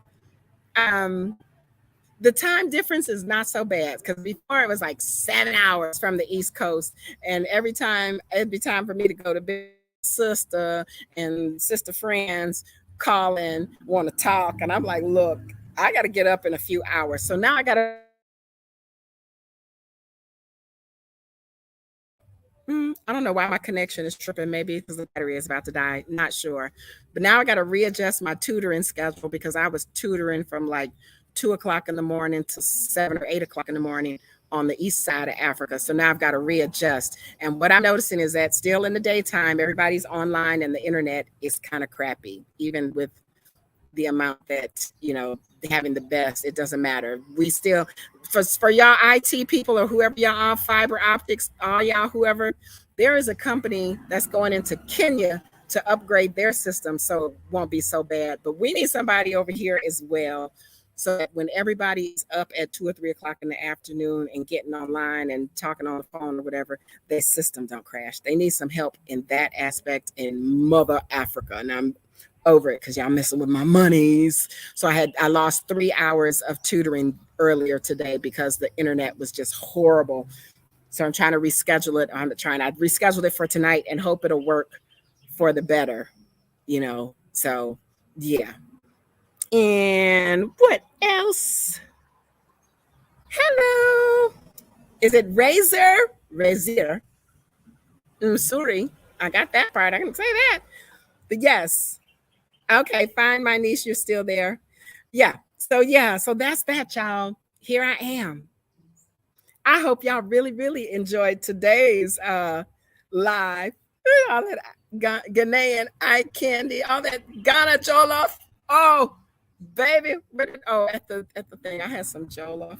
The time difference is not so bad because before it was like 7 hours from the East Coast, and every time it'd be time for me to go to big sister and sister friends calling, want to talk, and I'm like, look, I got to get up in a few hours. So now I got to. I don't know why my connection is tripping. Maybe because the battery is about to die. Not sure. But now I got to readjust my tutoring schedule because I was tutoring from like 2 o'clock in the morning to 7 or 8 o'clock in the morning on the east side of Africa. So now I've got to readjust. And what I'm noticing is that still in the daytime, everybody's online and the internet is kind of crappy, even with the amount that, having the best, it doesn't matter. We still, for y'all IT people or whoever y'all are, fiber optics, all y'all, whoever, there is a company that's going into Kenya to upgrade their system so it won't be so bad. But we need somebody over here as well, so that when everybody's up at 2 or 3 o'clock in the afternoon and getting online and talking on the phone or whatever, their system don't crash. They need some help in that aspect in Mother Africa. And I'm over it because y'all messing with my monies. So I lost 3 hours of tutoring earlier today because the internet was just horrible. So I'm trying to reschedule it. I rescheduled it for tonight and hope it'll work for the better, So yeah. And what else? Hello. Is it Razor? Sorry. I got that part. I can say that. But yes. Okay, fine, my niece, you're still there. Yeah. So that's that, y'all. Here I am. I hope y'all really, really enjoyed today's live. All that Ghanaian eye candy, all that Ghana jollof. Oh, baby. At the thing, I had some jollof.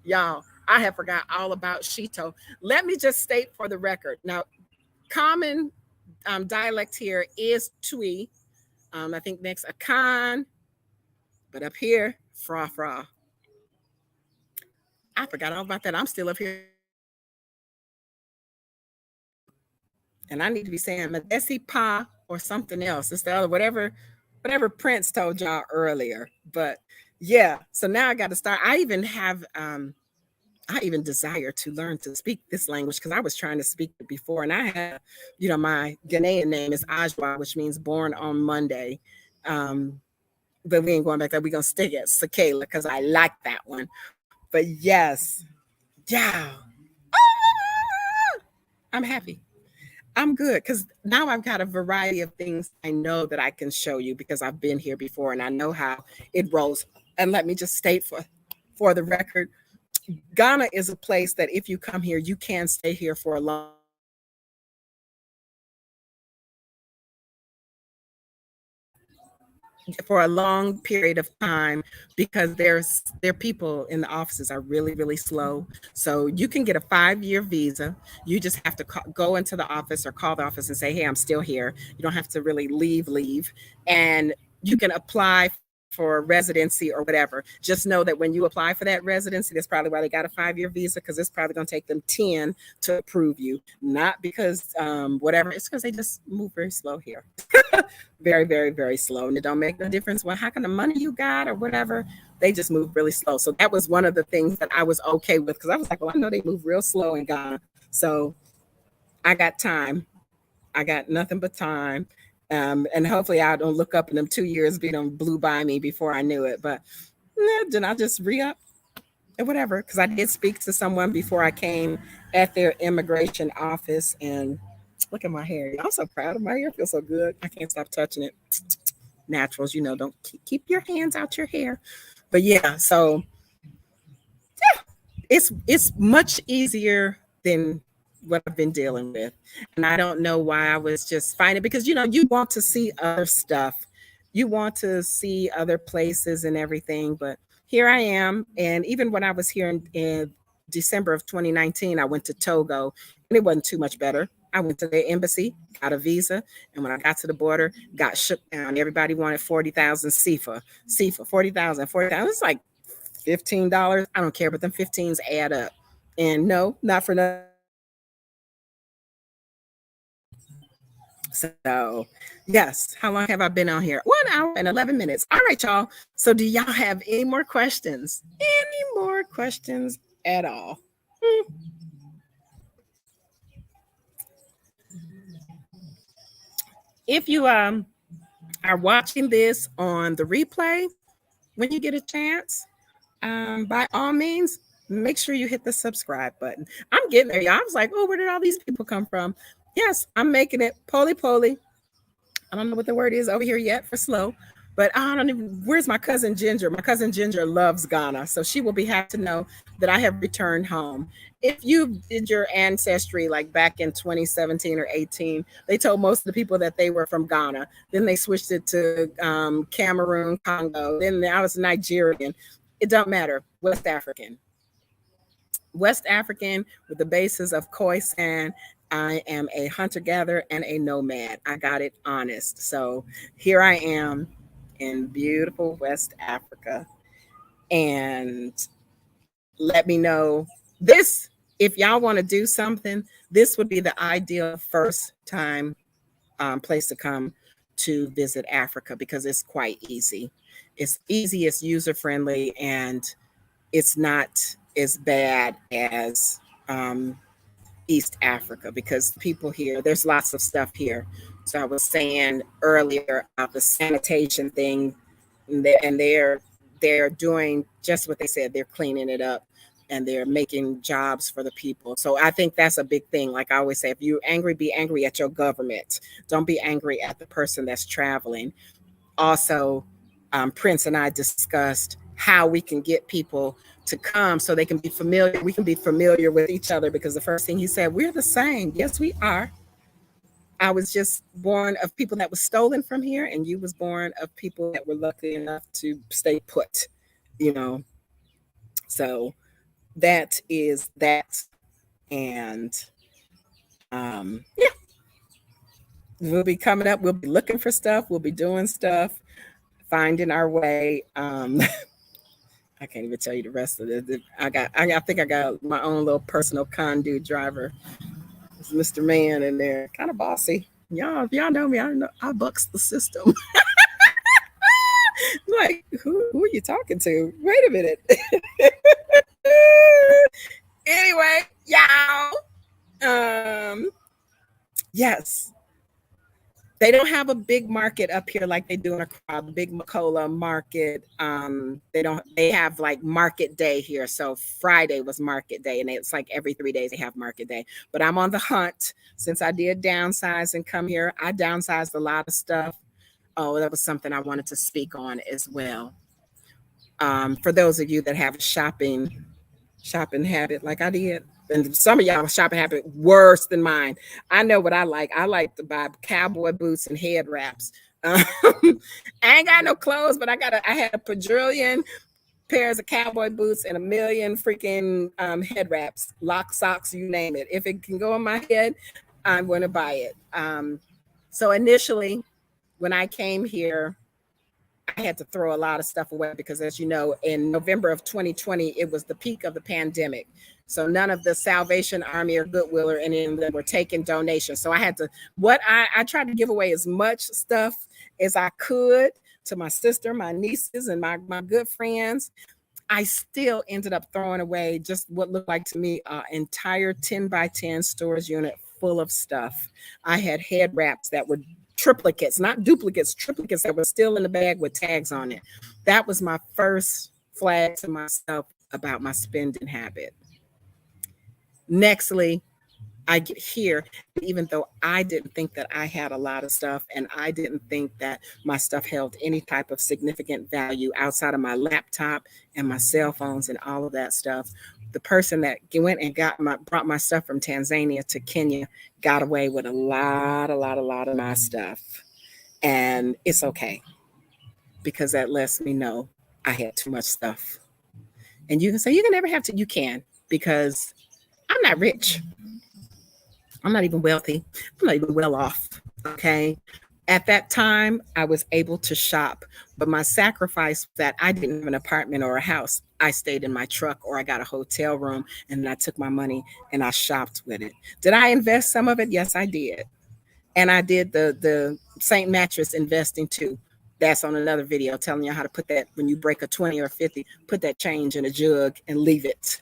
Y'all, I have forgot all about Shito. Let me just state for the record. Now, common dialect here is Twi. I think next Akan, but up here, fra. I forgot all about that. I'm still up here. And I need to be saying Madesi Pa or something else. It's the other, whatever Prince told y'all earlier. But yeah, so now I got to start. I even desire to learn to speak this language because I was trying to speak it before. And I have, my Ghanaian name is Ajwa, which means born on Monday. But we ain't going back there. We're going to stick at Sakela because I like that one. But yes, yeah. I'm happy. I'm good because now I've got a variety of things I know that I can show you because I've been here before and I know how it rolls. And let me just state for the record, Ghana is a place that if you come here, you can stay here for a long period of time because their people in the offices are really, really slow. So you can get a 5-year visa. You just have to go into the office or call the office and say, hey, I'm still here. You don't have to really leave. And you can apply for residency or whatever. Just know that when you apply for that residency, that's probably why they got a 5-year visa, because it's probably going to take them 10 to approve you. Not because whatever, it's because they just move very slow here. Very, very, very slow. And it don't make no difference. Well, how can the money you got or whatever, they just move really slow. So that was one of the things that I was okay with because I was like, well, I know they move real slow in Ghana. So I got time. I got nothing but time. And hopefully I don't look up in them 2 years, be done blew by me before I knew it. But then I just re-up and whatever. Because I did speak to someone before I came at their immigration office, and look at my hair. I'm so proud of my hair. It feels so good. I can't stop touching it. Naturals, don't keep your hands out your hair. But yeah, so yeah, it's much easier than what I've been dealing with. And I don't know why I was just finding, because you want to see other stuff. You want to see other places and everything, but here I am. And even when I was here in December of 2019, I went to Togo and it wasn't too much better. I went to the embassy, got a visa, and when I got to the border, got shook down. Everybody wanted 40,000 CFA, 40,000. It's like $15. I don't care, but them 15s add up. And no, not for nothing. So, yes, how long have I been on here? 1 hour and 11 minutes. All right, y'all. So, do y'all have any more questions? Any more questions at all? If you are watching this on the replay, when you get a chance, by all means, make sure you hit the subscribe button. I'm getting there, y'all. I was like, oh, where did all these people come from? Yes, I'm making it poly. I don't know what the word is over here yet for slow, but I don't even, where's my cousin Ginger? My cousin Ginger loves Ghana, so she will be happy to know that I have returned home. If you did your ancestry like back in 2017 or 18, they told most of the people that they were from Ghana. Then they switched it to Cameroon, Congo. Then I was Nigerian. It don't matter. West African with the basis of Khoisan. I am a hunter-gatherer and a nomad. I got it honest. So here I am in beautiful West Africa. And let me know this, if y'all want to do something, this would be the ideal first time place to come to visit Africa, because it's quite easy. It's easy, it's user-friendly, and it's not as bad as East Africa, because people here, there's lots of stuff here. So I was saying earlier about the sanitation thing, and they're doing just what they said. They're cleaning it up and they're making jobs for the people. So I think that's a big thing. Like I always say, if you're angry, be angry at your government. Don't be angry at the person that's traveling. Also, Prince and I discussed how we can get people to come so they can be familiar. We can be familiar with each other, because the first thing he said, we're the same. Yes, we are. I was just born of people that was stolen from here, and you was born of people that were lucky enough to stay put, So that is that. And yeah, we'll be coming up. We'll be looking for stuff. We'll be doing stuff, finding our way. I can't even tell you the rest of it. I think I got my own little personal conduit driver. It's Mr. Man in there, kind of bossy. Y'all know me. I bucks the system. Like, who are you talking to? Wait a minute. Anyway, y'all. Yes. They don't have a big market up here like they do in Accra, the big Makola market. They have like market day here. So Friday was market day, and it's like every 3 days they have market day. But I'm on the hunt since I did downsize and come here. I downsized a lot of stuff. Oh, that was something I wanted to speak on as well. For those of you that have a shopping habit like I did, and some of y'all shopping habit worse than mine. I know what I like. I like to buy cowboy boots and head wraps. I ain't got no clothes, but I had a quadrillion pairs of cowboy boots and a million freaking head wraps, lock socks, you name it. If it can go on my head, I'm going to buy it. So initially, when I came here, I had to throw a lot of stuff away because, as you know, in November of 2020, it was the peak of the pandemic. So none of the Salvation Army or Goodwill or any of them were taking donations. So I had to, I tried to give away as much stuff as I could to my sister, my nieces, and my good friends. I still ended up throwing away just what looked like to me an entire 10 by 10 storage unit full of stuff. I had head wraps that were triplicates, not duplicates, triplicates that were still in the bag with tags on it. That was my first flag to myself. about my spending habit. Nextly, I get here, even though I didn't think that I had a lot of stuff and I didn't think that my stuff held any type of significant value outside of my laptop and my cell phones and all of that stuff. The person that went and brought my stuff from Tanzania to Kenya got away with a lot of my stuff. And it's okay, because that lets me know I had too much stuff. And you can say, you can never have to. You can, because I'm not rich. I'm not even wealthy. I'm not even well off. Okay. At that time, I was able to shop, but my sacrifice that I didn't have an apartment or a house. I stayed in my truck, or I got a hotel room, and I took my money and I shopped with it. Did I invest some of it? Yes, I did. And I did the St. Mattress investing too. That's on another video, telling you how to put that, when you break a 20 or 50, put that change in a jug and leave it.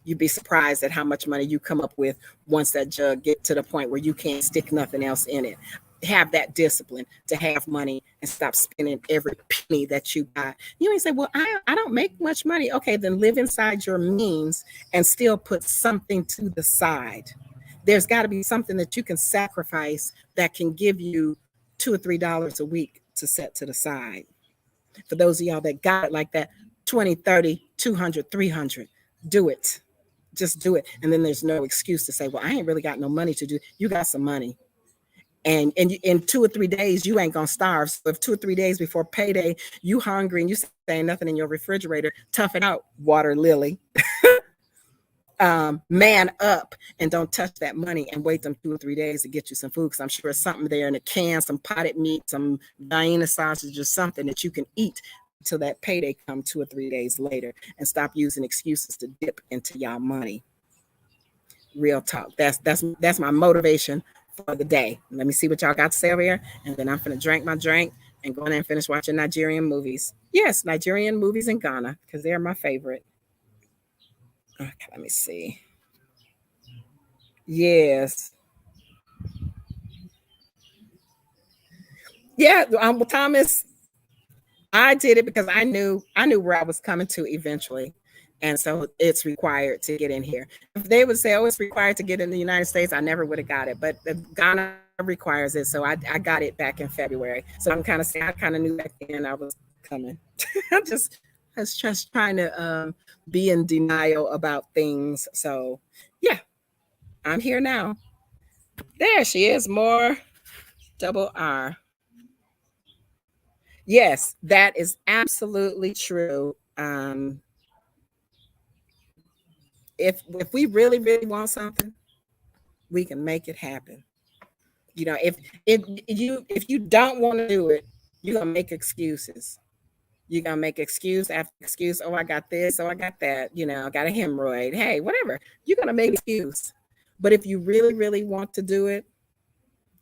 You'd be surprised at how much money you come up with once that jug get to the point where you can't stick nothing else in it. Have that discipline to have money and stop spending every penny that you got. You may say, well, I don't make much money. Okay, then live inside your means and still put something to the side. There's got to be something that you can sacrifice that can give you $2 or $3 a week to set to the side. For those of y'all that got it like that, 20, 30, 200, 300, do it. Just do it. And then there's no excuse to say, well, I ain't really got no money to do. You got some money. And in 2 or 3 days, you ain't going to starve. So if 2 or 3 days before payday, you hungry and you saying nothing in your refrigerator, tough it out, water lily. Man up and don't touch that money and wait them 2 or 3 days to get you some food. Because I'm sure there's something there in a can, some potted meat, some Vienna sausage or something that you can eat till that payday come 2 or 3 days later, and stop using excuses to dip into y'all money. Real talk. That's my motivation for the day. Let me see what y'all got to say over here, and then I'm gonna drink my drink and go in there and finish watching Nigerian movies. Yes, Nigerian movies in Ghana, because they're my favorite. Okay, let me see. Yes. Yeah, Thomas, I did it because I knew where I was coming to eventually. And so it's required to get in here. If they would say, oh, it's required to get in the United States, I never would have got it. But Ghana requires it. So I got it back in February. So I'm kind of saying, I kind of knew back then I was coming. I was just trying to be in denial about things. So yeah, I'm here now. There she is, more double R. Yes, that is absolutely true. If we really want something, we can make it happen. You know, if you don't want to do it, you're gonna make excuses. You're gonna make excuse after excuse. Oh, I got this. Oh, I got that. You know, I got a hemorrhoid. Hey, whatever. You're gonna make excuse. But if you really want to do it,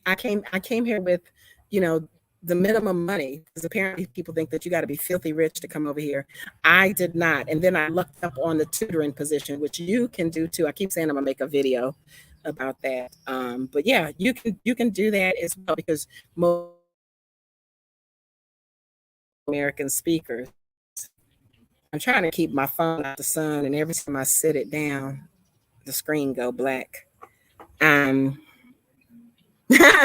I came here with, you know, the minimum money, because apparently people think that you got to be filthy rich to come over here. I did not. And then I looked up on the tutoring position, which you can do too. I keep saying I'm gonna make a video about that. But yeah, you can do that as well, because most American speakers, I'm trying to keep my phone out the sun, and every time I sit it down, the screen go black.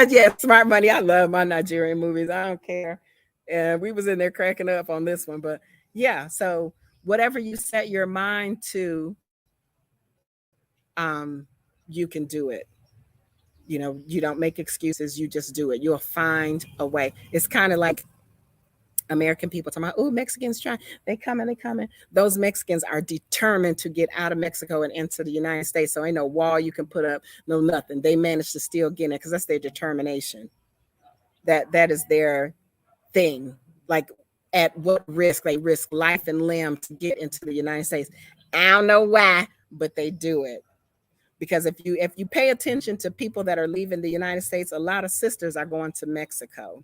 Yeah, smart money. I love my Nigerian movies. I don't care. And we was in there cracking up on this one. But yeah, so whatever you set your mind to, you can do it. You know, you don't make excuses, you just do it. You'll find a way. It's kind of like American people talking about, oh, Mexicans trying, they coming. Those Mexicans are determined to get out of Mexico and into the United States. So ain't no wall you can put up, no nothing. They managed to still get it because that's their determination. That is their thing. Like, at what risk? They risk life and limb to get into the United States. I don't know why, but they do it. Because if you pay attention to people that are leaving the United States, a lot of sisters are going to Mexico.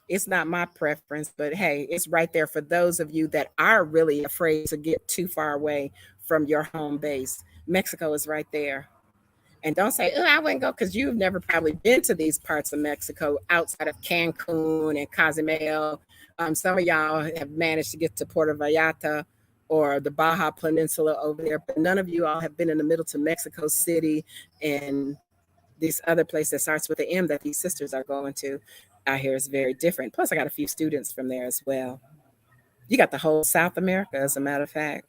It's not my preference, but hey, it's right there for those of you that are really afraid to get too far away from your home base. Mexico is right there. And don't say, oh, I wouldn't go, because you've never probably been to these parts of Mexico outside of Cancun and Cozumel. Some of y'all have managed to get to Puerto Vallarta. or the Baja Peninsula over there, but none of you all have been in the middle to Mexico City and this other place that starts with an M that these sisters are going to. Out here is very different. Plus, I got a few students from there as well. You got the whole South America, as a matter of fact.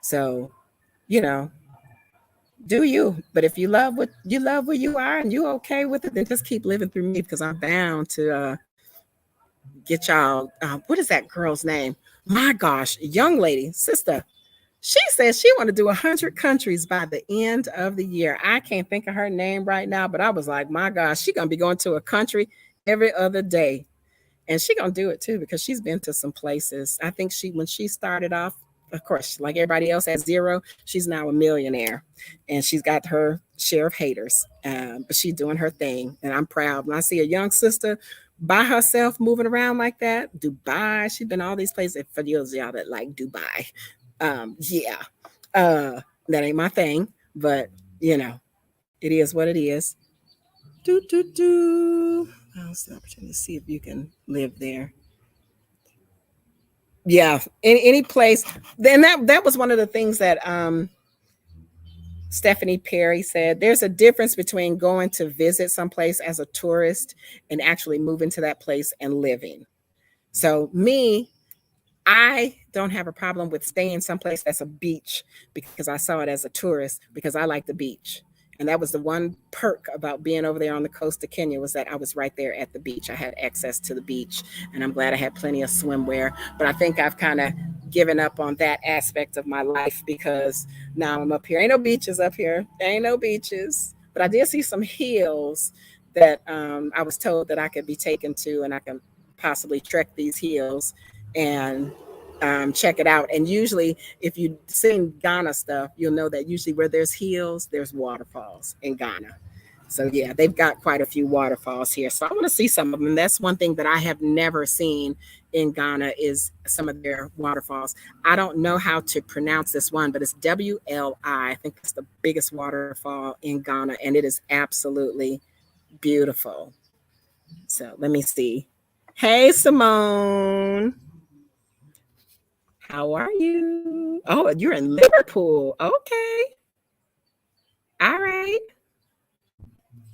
So, you know, do you? But if you love where you are and you okay with it, then just keep living through me, because I'm bound to get y'all. What is that girl's name? My gosh, young lady, sister. She says she want to do 100 countries by the end of the year. I can't think of her name right now, but I was like, my gosh, she's going to be going to a country every other day. And she's going to do it too, because she's been to some places. I think when she started off, of course, like everybody else at zero, she's now a millionaire. And she's got her share of haters. But she's doing her thing. And I'm proud. When I see a young sister by herself moving around like that, Dubai, she's been all these places. For those y'all that like Dubai. That ain't my thing, but you know, it is what it is. Now's the opportunity to see if you can live there. Yeah, any place. Then that was one of the things that Stephanie Perry said. There's a difference between going to visit someplace as a tourist and actually moving to that place and living. So I don't have a problem with staying someplace that's a beach, because I saw it as a tourist, because I like the beach. And that was the one perk about being over there on the coast of Kenya, was that I was right there at the beach. I had access to the beach, and I'm glad I had plenty of swimwear. But I think I've kind of given up on that aspect of my life, because now I'm up here. Ain't no beaches up here. There ain't no beaches. But I did see some hills that I was told that I could be taken to, and I can possibly trek these hills and check it out. And usually, if you've seen Ghana stuff, you'll know that usually where there's hills, there's waterfalls in Ghana. So yeah, they've got quite a few waterfalls here. So I want to see some of them. That's one thing that I have never seen in Ghana, is some of their waterfalls. I don't know how to pronounce this one, but it's WLI. I think it's the biggest waterfall in Ghana, and it is absolutely beautiful. So let me see. Hey, Simone. How are you? Oh, you're in Liverpool. Okay. All right.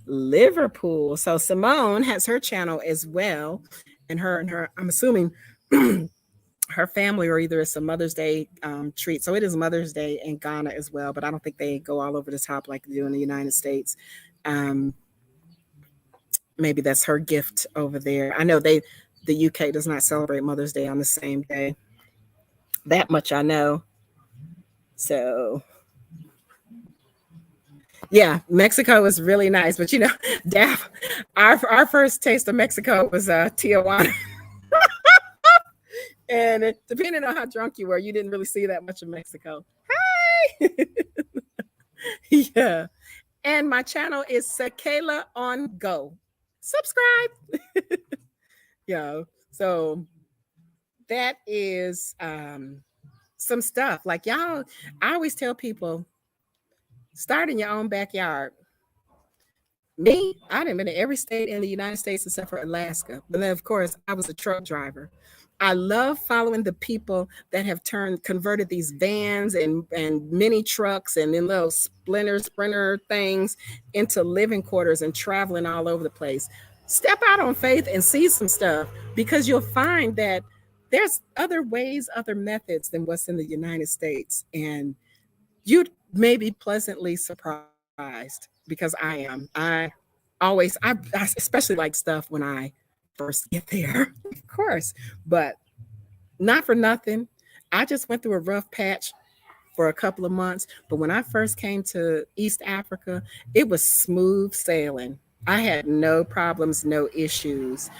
Liverpool. So Simone has her channel as well. And her, I'm assuming her family, or either it's a Mother's Day treat. So it is Mother's Day in Ghana as well, but I don't think they go all over the top like they do in the United States. Maybe that's her gift over there. I know the UK does not celebrate Mother's Day on the same day. That much I know. So yeah, Mexico is really nice. But you know, our first taste of Mexico was Tijuana. And depending on how drunk you were, you didn't really see that much of Mexico. Hi. Yeah. And my channel is Sakela on Go. Subscribe. Yeah. So that is some stuff. Like y'all, I always tell people, start in your own backyard. Me, I done been in every state in the United States except for Alaska. But then, of course, I was a truck driver. I love following the people that have converted these vans and mini trucks and then little sprinter things into living quarters and traveling all over the place. Step out on faith and see some stuff, because you'll find that there's other ways, other methods than what's in the United States. And you'd may be pleasantly surprised, because I am. I especially like stuff when I first get there, of course, but not for nothing. I just went through a rough patch for a couple of months, but when I first came to East Africa, it was smooth sailing. I had no problems, no issues.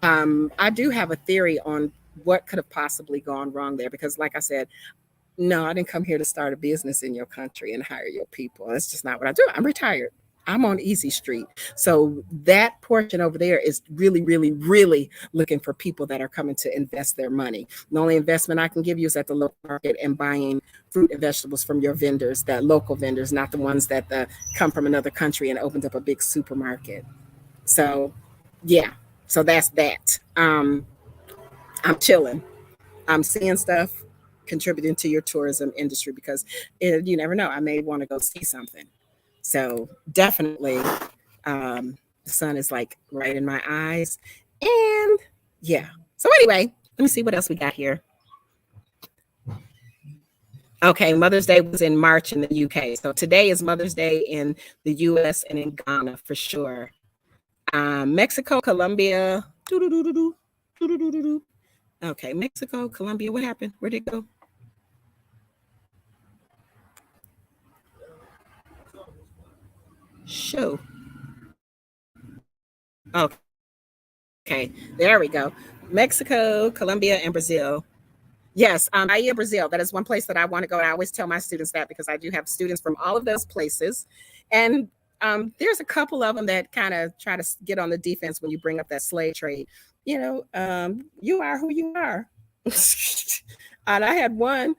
I do have a theory on what could have possibly gone wrong there, because like I said, no, I didn't come here to start a business in your country and hire your people. That's just not what I do. I'm retired. I'm on Easy Street. So that portion over there is really, really, really looking for people that are coming to invest their money. The only investment I can give you is at the local market and buying fruit and vegetables from your vendors, that local vendors, not the ones that come from another country and opened up a big supermarket. So yeah, so that's that. I'm chilling. I'm seeing stuff, contributing to your tourism industry, because you never know, I may want to go see something. So definitely, the sun is like right in my eyes. And yeah. So anyway, let me see what else we got here. Okay, Mother's Day was in March in the UK. So today is Mother's Day in the US and in Ghana for sure. Mexico, Colombia. Okay, Mexico, Colombia. What happened? Where'd it go? Show. Okay, there we go. Mexico, Colombia, and Brazil. Yes, Bahia, Brazil. That is one place that I want to go. And I always tell my students that, because I do have students from all of those places. And there's a couple of them that kind of try to get on the defense when you bring up that slave trade. You know, you are who you are. And I had one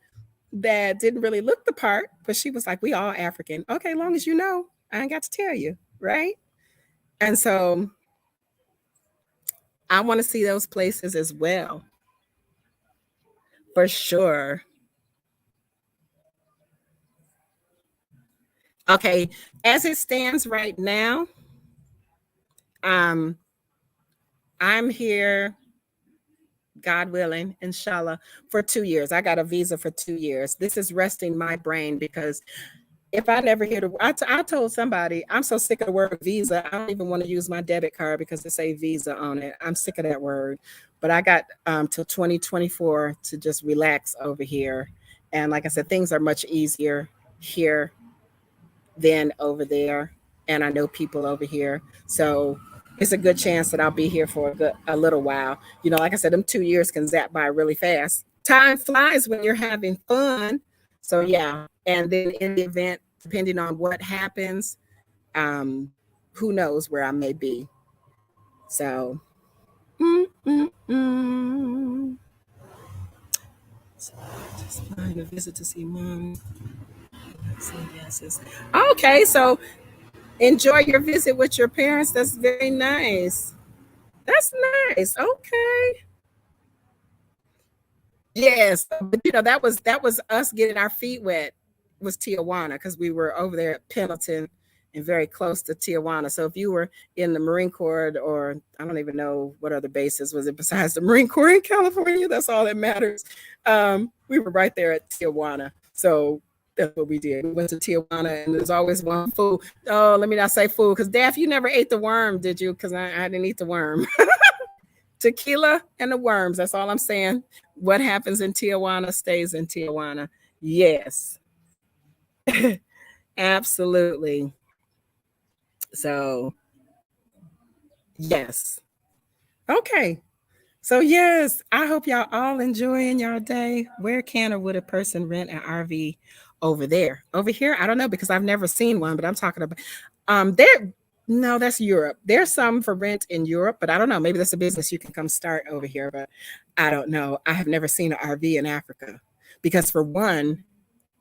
that didn't really look the part, but she was like, we all African. Okay, long as you know, I ain't got to tell you, right? And so I want to see those places as well. For sure. Okay, as it stands right now, I'm here, God willing, inshallah, for 2 years. I got a visa for 2 years. This is resting my brain, because if I never hear I told somebody, I'm so sick of the word visa. I don't even want to use my debit card because it say visa on it. I'm sick of that word. But I got till 2024 to just relax over here. And like I said, things are much easier here than over there. And I know people over here. So it's a good chance that I'll be here for a little while. You know, like I said, them 2 years can zap by really fast. Time flies when you're having fun. So yeah. And then in the event, depending on what happens, who knows where I may be. So, so just flying a visit to see mom. Okay, so enjoy your visit with your parents. That's very nice. That's nice. Okay. Yes, but you know, that was us getting our feet wet, was Tijuana, because we were over there at Pendleton and very close to Tijuana. So if you were in the Marine Corps, or I don't even know what other bases was it besides the Marine Corps in California, that's all that matters. We were right there at Tijuana. So that's what we did. We went to Tijuana, and there's always one fool. Oh, let me not say fool, because Daff, you never ate the worm, did you? Because I didn't eat the worm. Tequila and the worms. That's all I'm saying. What happens in Tijuana stays in Tijuana. Yes. Absolutely. So, yes. Okay. So, yes, I hope y'all all enjoying your day. Where can or would a person rent an RV over there? Over here? I don't know, because I've never seen one, but I'm talking about no, that's Europe. There's some for rent in Europe, but I don't know. Maybe that's a business you can come start over here, but I don't know. I have never seen an RV in Africa, because for one,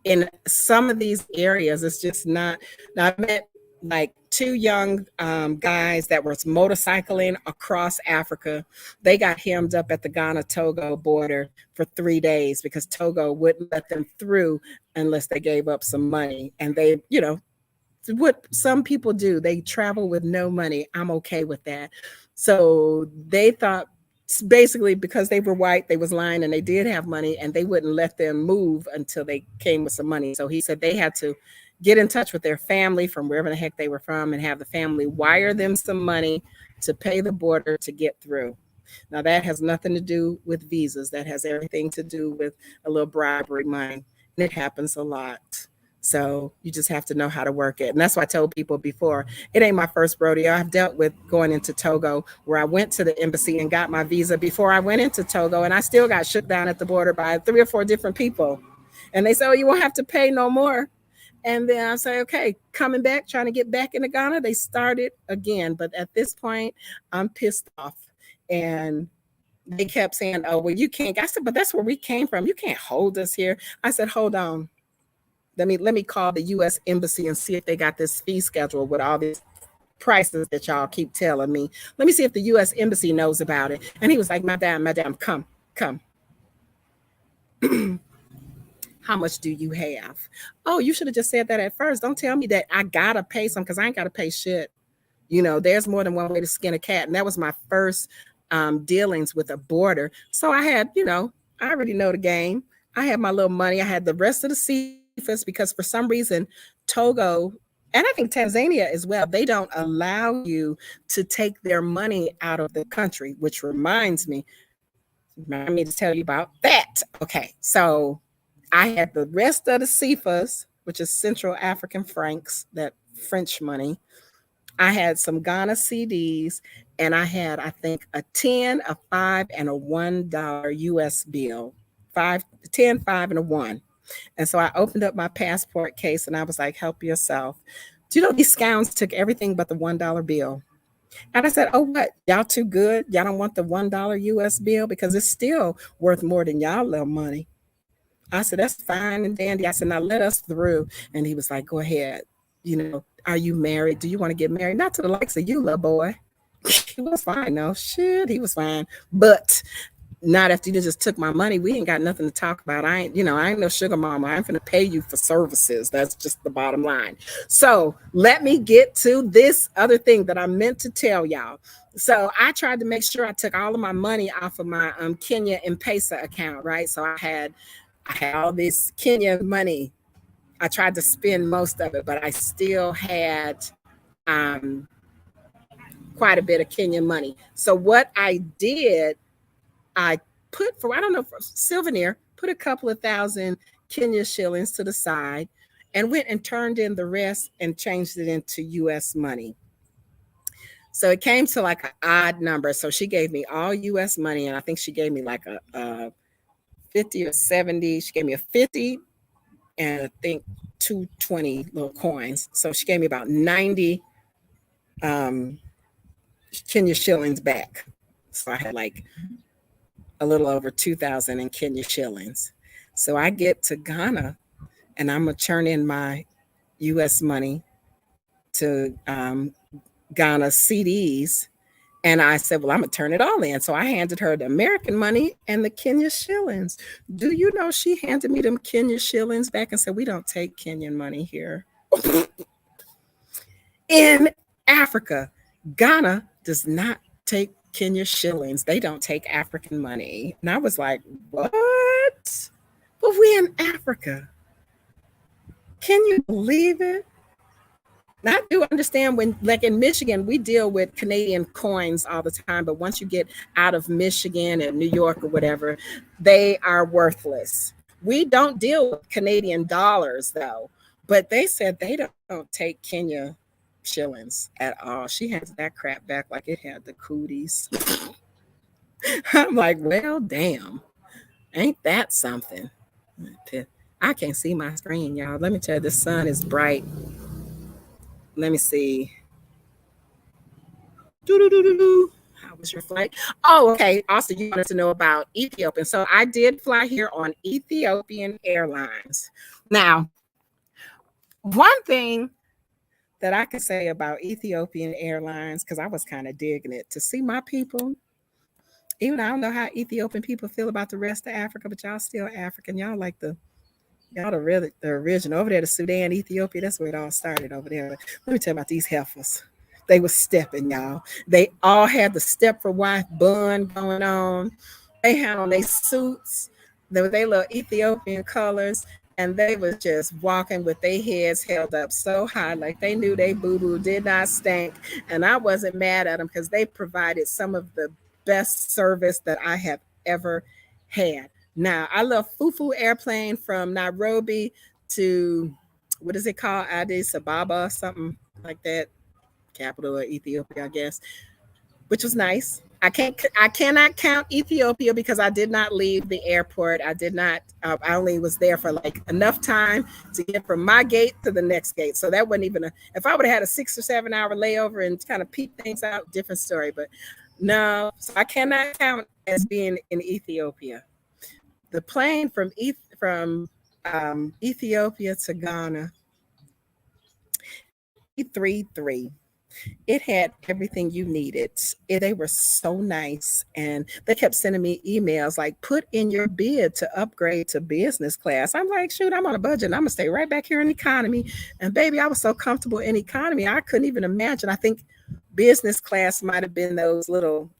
in some of these areas, it's just not. Now, I met like two young guys that were motorcycling across Africa. They got hemmed up at the Ghana-Togo border for 3 days because Togo wouldn't let them through unless they gave up some money. And they, you know, what some people do, they travel with no money. I'm okay with that. So they thought basically because they were white, they was lying, and they did have money, and they wouldn't let them move until they came with some money. So he said they had to get in touch with their family from wherever the heck they were from and have the family wire them some money to pay the border to get through. Now that has nothing to do with visas. That has everything to do with a little bribery money. And it happens a lot. So you just have to know how to work it. And that's why I told people before, it ain't my first rodeo. I've dealt with going into Togo, where I went to the embassy and got my visa before I went into Togo. And I still got shook down at the border by 3 or 4 different people. And they said, oh, you won't have to pay no more. And then I say, okay, coming back, trying to get back into Ghana, they started again. But at this point, I'm pissed off. And they kept saying, oh, well, you can't. I said, but that's where we came from. You can't hold us here. I said, hold on. Let me call the U.S. Embassy and see if they got this fee schedule with all these prices that y'all keep telling me. Let me see if the U.S. Embassy knows about it. And he was like, Madam, come. How much do you have? Oh, you should have just said that at first. Don't tell me that I gotta pay some because I ain't gotta pay shit. There's more than one way to skin a cat. And that was my first dealings with a border. So I had, I already know the game. I had my little money. I had the rest of the CFAs because for some reason, Togo, and I think Tanzania as well, they don't allow you to take their money out of the country, which reminds me to tell you about that. Okay, so I had the rest of the CFAs, which is Central African francs, that French money. I had some Ghana CDs, and I had, I think, a 10, a 5, and a $1 US bill. 5, 10, 5, and a 1. And so I opened up my passport case and I was like, help yourself. Do you know these scoundrels took everything but the $1 bill? And I said, oh, what? Y'all too good? Y'all don't want the $1 US bill? Because it's still worth more than y'all little money. I said, that's fine and dandy. I said, now let us through. And he was like, go ahead. Are you married? Do you want to get married? Not to the likes of you, little boy. He was fine. No shit. He was fine. But not after you just took my money. We ain't got nothing to talk about. I ain't no sugar mama. I ain't finna pay you for services. That's just the bottom line. So let me get to this other thing that I meant to tell y'all. So I tried to make sure I took all of my money off of my Kenya M-Pesa account, right? So I had all this Kenya money. I tried to spend most of it, but I still had quite a bit of Kenyan money. So what I did, I put for souvenir, put a couple of thousand Kenya shillings to the side and went and turned in the rest and changed it into US money. So it came to like an odd number. So she gave me all US money, and I think she gave me like a 50 or 70. She gave me a 50 and I think 220 little coins. So she gave me about 90 Kenya shillings back. So I had like a little over 2,000 in Kenya shillings. So I get to Ghana and I'm going to turn in my US money to Ghana CDs. And I said, well, I'm going to turn it all in. So I handed her the American money and the Kenya shillings. Do you know she handed me them Kenya shillings back and said, we don't take Kenyan money here. In Africa, Ghana does not take Kenya shillings. They don't take African money. And I was like, what? But we in Africa. Can you believe it? Now, I do understand when, like in Michigan, we deal with Canadian coins all the time, but once you get out of Michigan and New York or whatever, they are worthless. We don't deal with Canadian dollars, though, but they said they don't take Kenya shillings at all. She handed that crap back like it had the cooties. I'm like, well, damn, ain't that something? I can't see my screen, y'all. Let me tell you, the sun is bright. Let me see. How was your flight? Oh, okay. Also, you wanted to know about Ethiopian. So I did fly here on Ethiopian Airlines. Now, one thing that I can say about Ethiopian Airlines, because I was kind of digging it, to see my people, even I don't know how Ethiopian people feel about the rest of Africa, but y'all still African. Y'all like the original. Over there, the Sudan, Ethiopia, that's where it all started over there. But let me tell you about these heifers. They were stepping, y'all. They all had the step for wife bun going on. They had on their suits, they little Ethiopian colors, and they was just walking with their heads held up so high, like they knew they boo-boo did not stink. And I wasn't mad at them because they provided some of the best service that I have ever had. Now, I love Fufu airplane from Nairobi to, what is it called? Addis Ababa, something like that. Capital of Ethiopia, I guess, which was nice. I cannot count Ethiopia because I did not leave the airport. I only was there for like enough time to get from my gate to the next gate. So that wasn't even if I would have had a 6 or 7 hour layover and kind of peep things out, different story. But no, so I cannot count as being in Ethiopia. The plane from Ethiopia to Ghana, 333. It had everything you needed. They were so nice. And they kept sending me emails like, put in your bid to upgrade to business class. I'm like, shoot, I'm on a budget and I'm going to stay right back here in economy. And baby, I was so comfortable in economy. I couldn't even imagine. I think business class might have been those little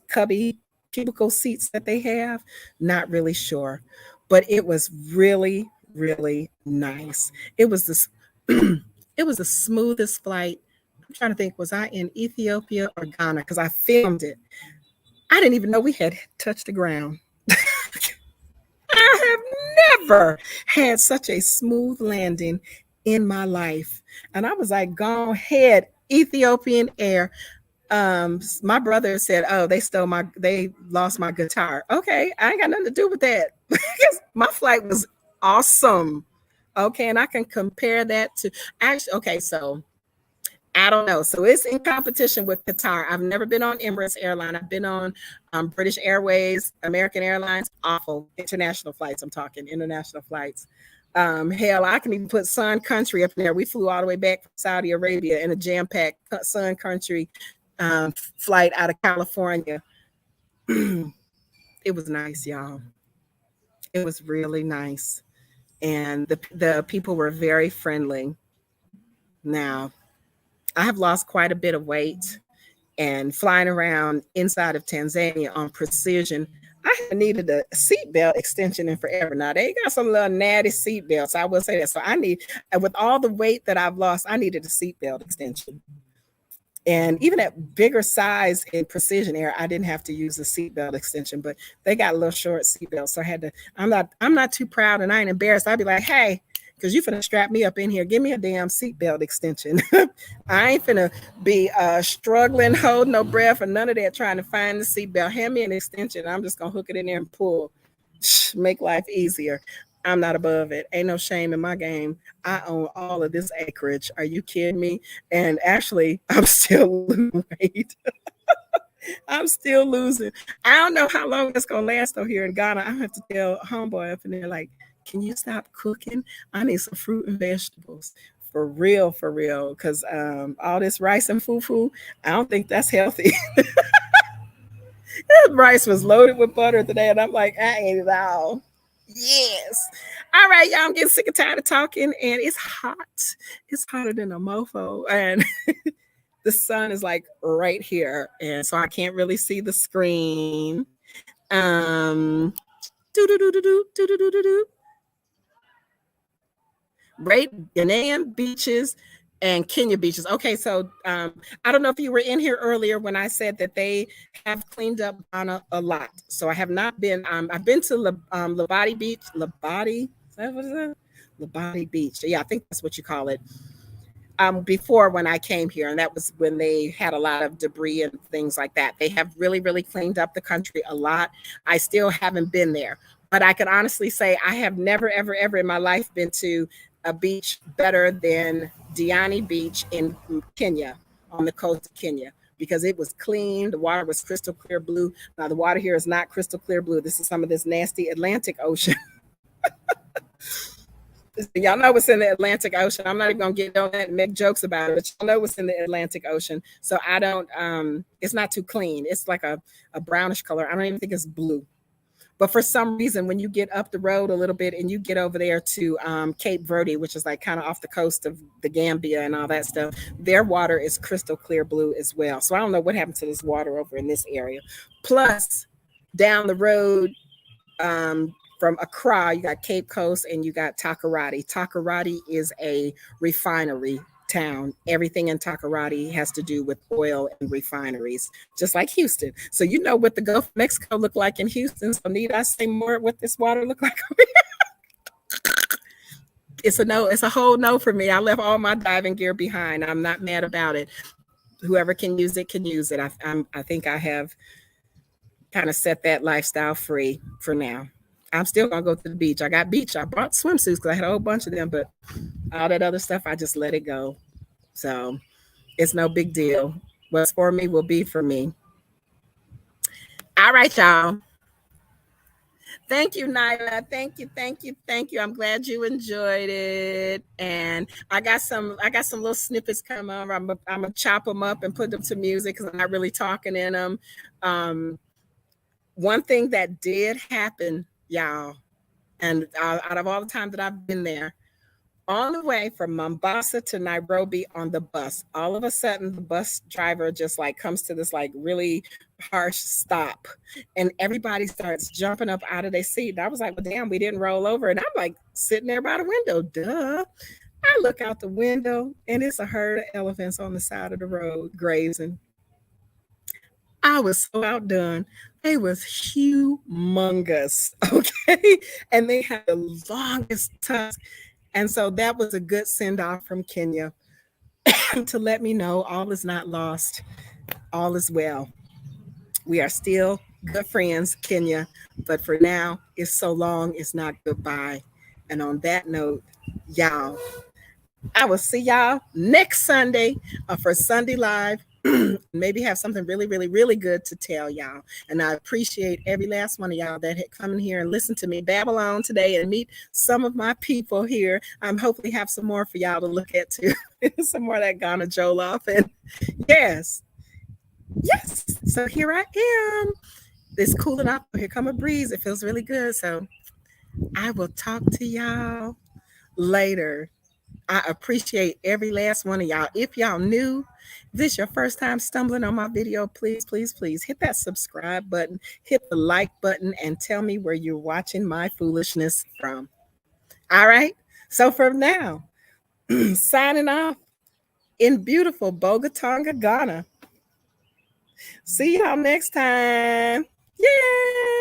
cubby cubicle seats that they have. Not really sure. But it was really, really nice. It was this. It was the smoothest flight. I'm trying to think, was I in Ethiopia or Ghana? Because I filmed it. I didn't even know we had touched the ground. I have never had such a smooth landing in my life. And I was like, go ahead, Ethiopian Air. My brother said, oh, they lost my guitar. Okay, I ain't got nothing to do with that. Because my flight was awesome. Okay, and I can compare that to actually, okay, so I don't know. So it's in competition with Qatar. I've never been on Emirates Airline. I've been on British Airways, American Airlines, awful international flights. I'm talking international flights. Hell, I can even put Sun Country up in there. We flew all the way back from Saudi Arabia in a jam-packed Sun Country flight out of California. It was nice, y'all. It was really nice. And the people were very friendly. Now, I have lost quite a bit of weight, and flying around inside of Tanzania on Precision, I have needed a seatbelt extension in forever. Now they got some little natty seatbelts. I will say that. So with all the weight that I've lost, I needed a seatbelt extension. And even at bigger size in Precision Air, I didn't have to use a seatbelt extension, but they got a little short seatbelt. So I had to, I'm not too proud and I ain't embarrassed. I'd be like, hey, because you finna strap me up in here. Give me a damn seatbelt extension. I ain't finna be struggling, holding no breath or none of that, trying to find the seatbelt. Hand me an extension. I'm just gonna hook it in there and pull. Make life easier. I'm not above it. Ain't no shame in my game. I own all of this acreage. Are you kidding me? And actually, I'm still losing weight. I'm still losing. I don't know how long it's gonna last though here in Ghana. I have to tell homeboy up in there, like, can you stop cooking? I need some fruit and vegetables. For real, because all this rice and fufu, I don't think that's healthy. Rice was loaded with butter today, and I'm like, I ate it all. Yes. All right, y'all. I'm getting sick and tired of talking, and it's hot. It's hotter than a mofo, and the sun is like right here, and so I can't really see the screen. Do do do do do do do do do. Right, Ghanaian beaches and Kenya beaches. Okay, so I don't know if you were in here earlier when I said that they have cleaned up Ghana a lot. So I have not been. I've been to Labadi Beach. Labadi, what is that? Labadi Beach. Yeah, I think that's what you call it. Before when I came here, and that was when they had a lot of debris and things like that. They have really, really cleaned up the country a lot. I still haven't been there, but I can honestly say I have never, ever, ever in my life been to a beach better than Diani Beach in Kenya, on the coast of Kenya, because it was clean. The water was crystal clear blue. Now the water here is not crystal clear blue. This is some of this nasty Atlantic Ocean. Y'all know what's in the Atlantic Ocean. I'm not even gonna get on that and make jokes about it, but y'all know what's in the Atlantic Ocean. So I don't, it's not too clean. It's like a brownish color. I don't even think it's blue. But for some reason, when you get up the road a little bit and you get over there to Cape Verde, which is like kind of off the coast of the Gambia and all that stuff, their water is crystal clear blue as well. So I don't know what happened to this water over in this area. Plus, down the road from Accra, you got Cape Coast and you got Takoradi. Takoradi is a refinery town. Everything in Takoradi has to do with oil and refineries, just like Houston. So you know what the Gulf of Mexico look like in Houston. So need I say more what this water look like over here? It's a no. It's a whole no for me. I left all my diving gear behind. I'm not mad about it. Whoever can use it can use it. I think I have kind of set that lifestyle free for now. I'm still gonna go to the beach. I got beach. I brought swimsuits because I had a whole bunch of them, but all that other stuff, I just let it go. So it's no big deal. What's for me will be for me. All right, y'all. Thank you, Nyla. Thank you, thank you, thank you. I'm glad you enjoyed it. And I got some little snippets coming on. I'm gonna chop them up and put them to music because I'm not really talking in them. One thing that did happen, y'all, and out of all the time that I've been there, on the way from Mombasa to Nairobi on the bus, all of a sudden the bus driver just like comes to this like really harsh stop, and everybody starts jumping up out of their seat. And I was like, well, damn, we didn't roll over. And I'm like sitting there by the window, duh. I look out the window and it's a herd of elephants on the side of the road grazing. I was so outdone. They was humongous, okay? And they had the longest tusks. And so that was a good send off from Kenya to let me know all is not lost, all is well. We are still good friends, Kenya, but for now, it's so long, it's not goodbye. And on that note, y'all, I will see y'all next Sunday for Sunday Live. Maybe have something really, really, really good to tell y'all. And I appreciate every last one of y'all that had come in here and listened to me babble on today and meet some of my people here. I'm hopefully have some more for y'all to look at too. Some more of that Ghana Jollof. And yes. So here I am. It's cooling up. Here come a breeze. It feels really good. So I will talk to y'all later. I appreciate every last one of y'all. If y'all new, if this is your first time stumbling on my video, please, please, please hit that subscribe button, hit the like button, and tell me where you're watching my foolishness from. All right. So for now, signing off in beautiful Bogatonga, Ghana. See y'all next time. Yay!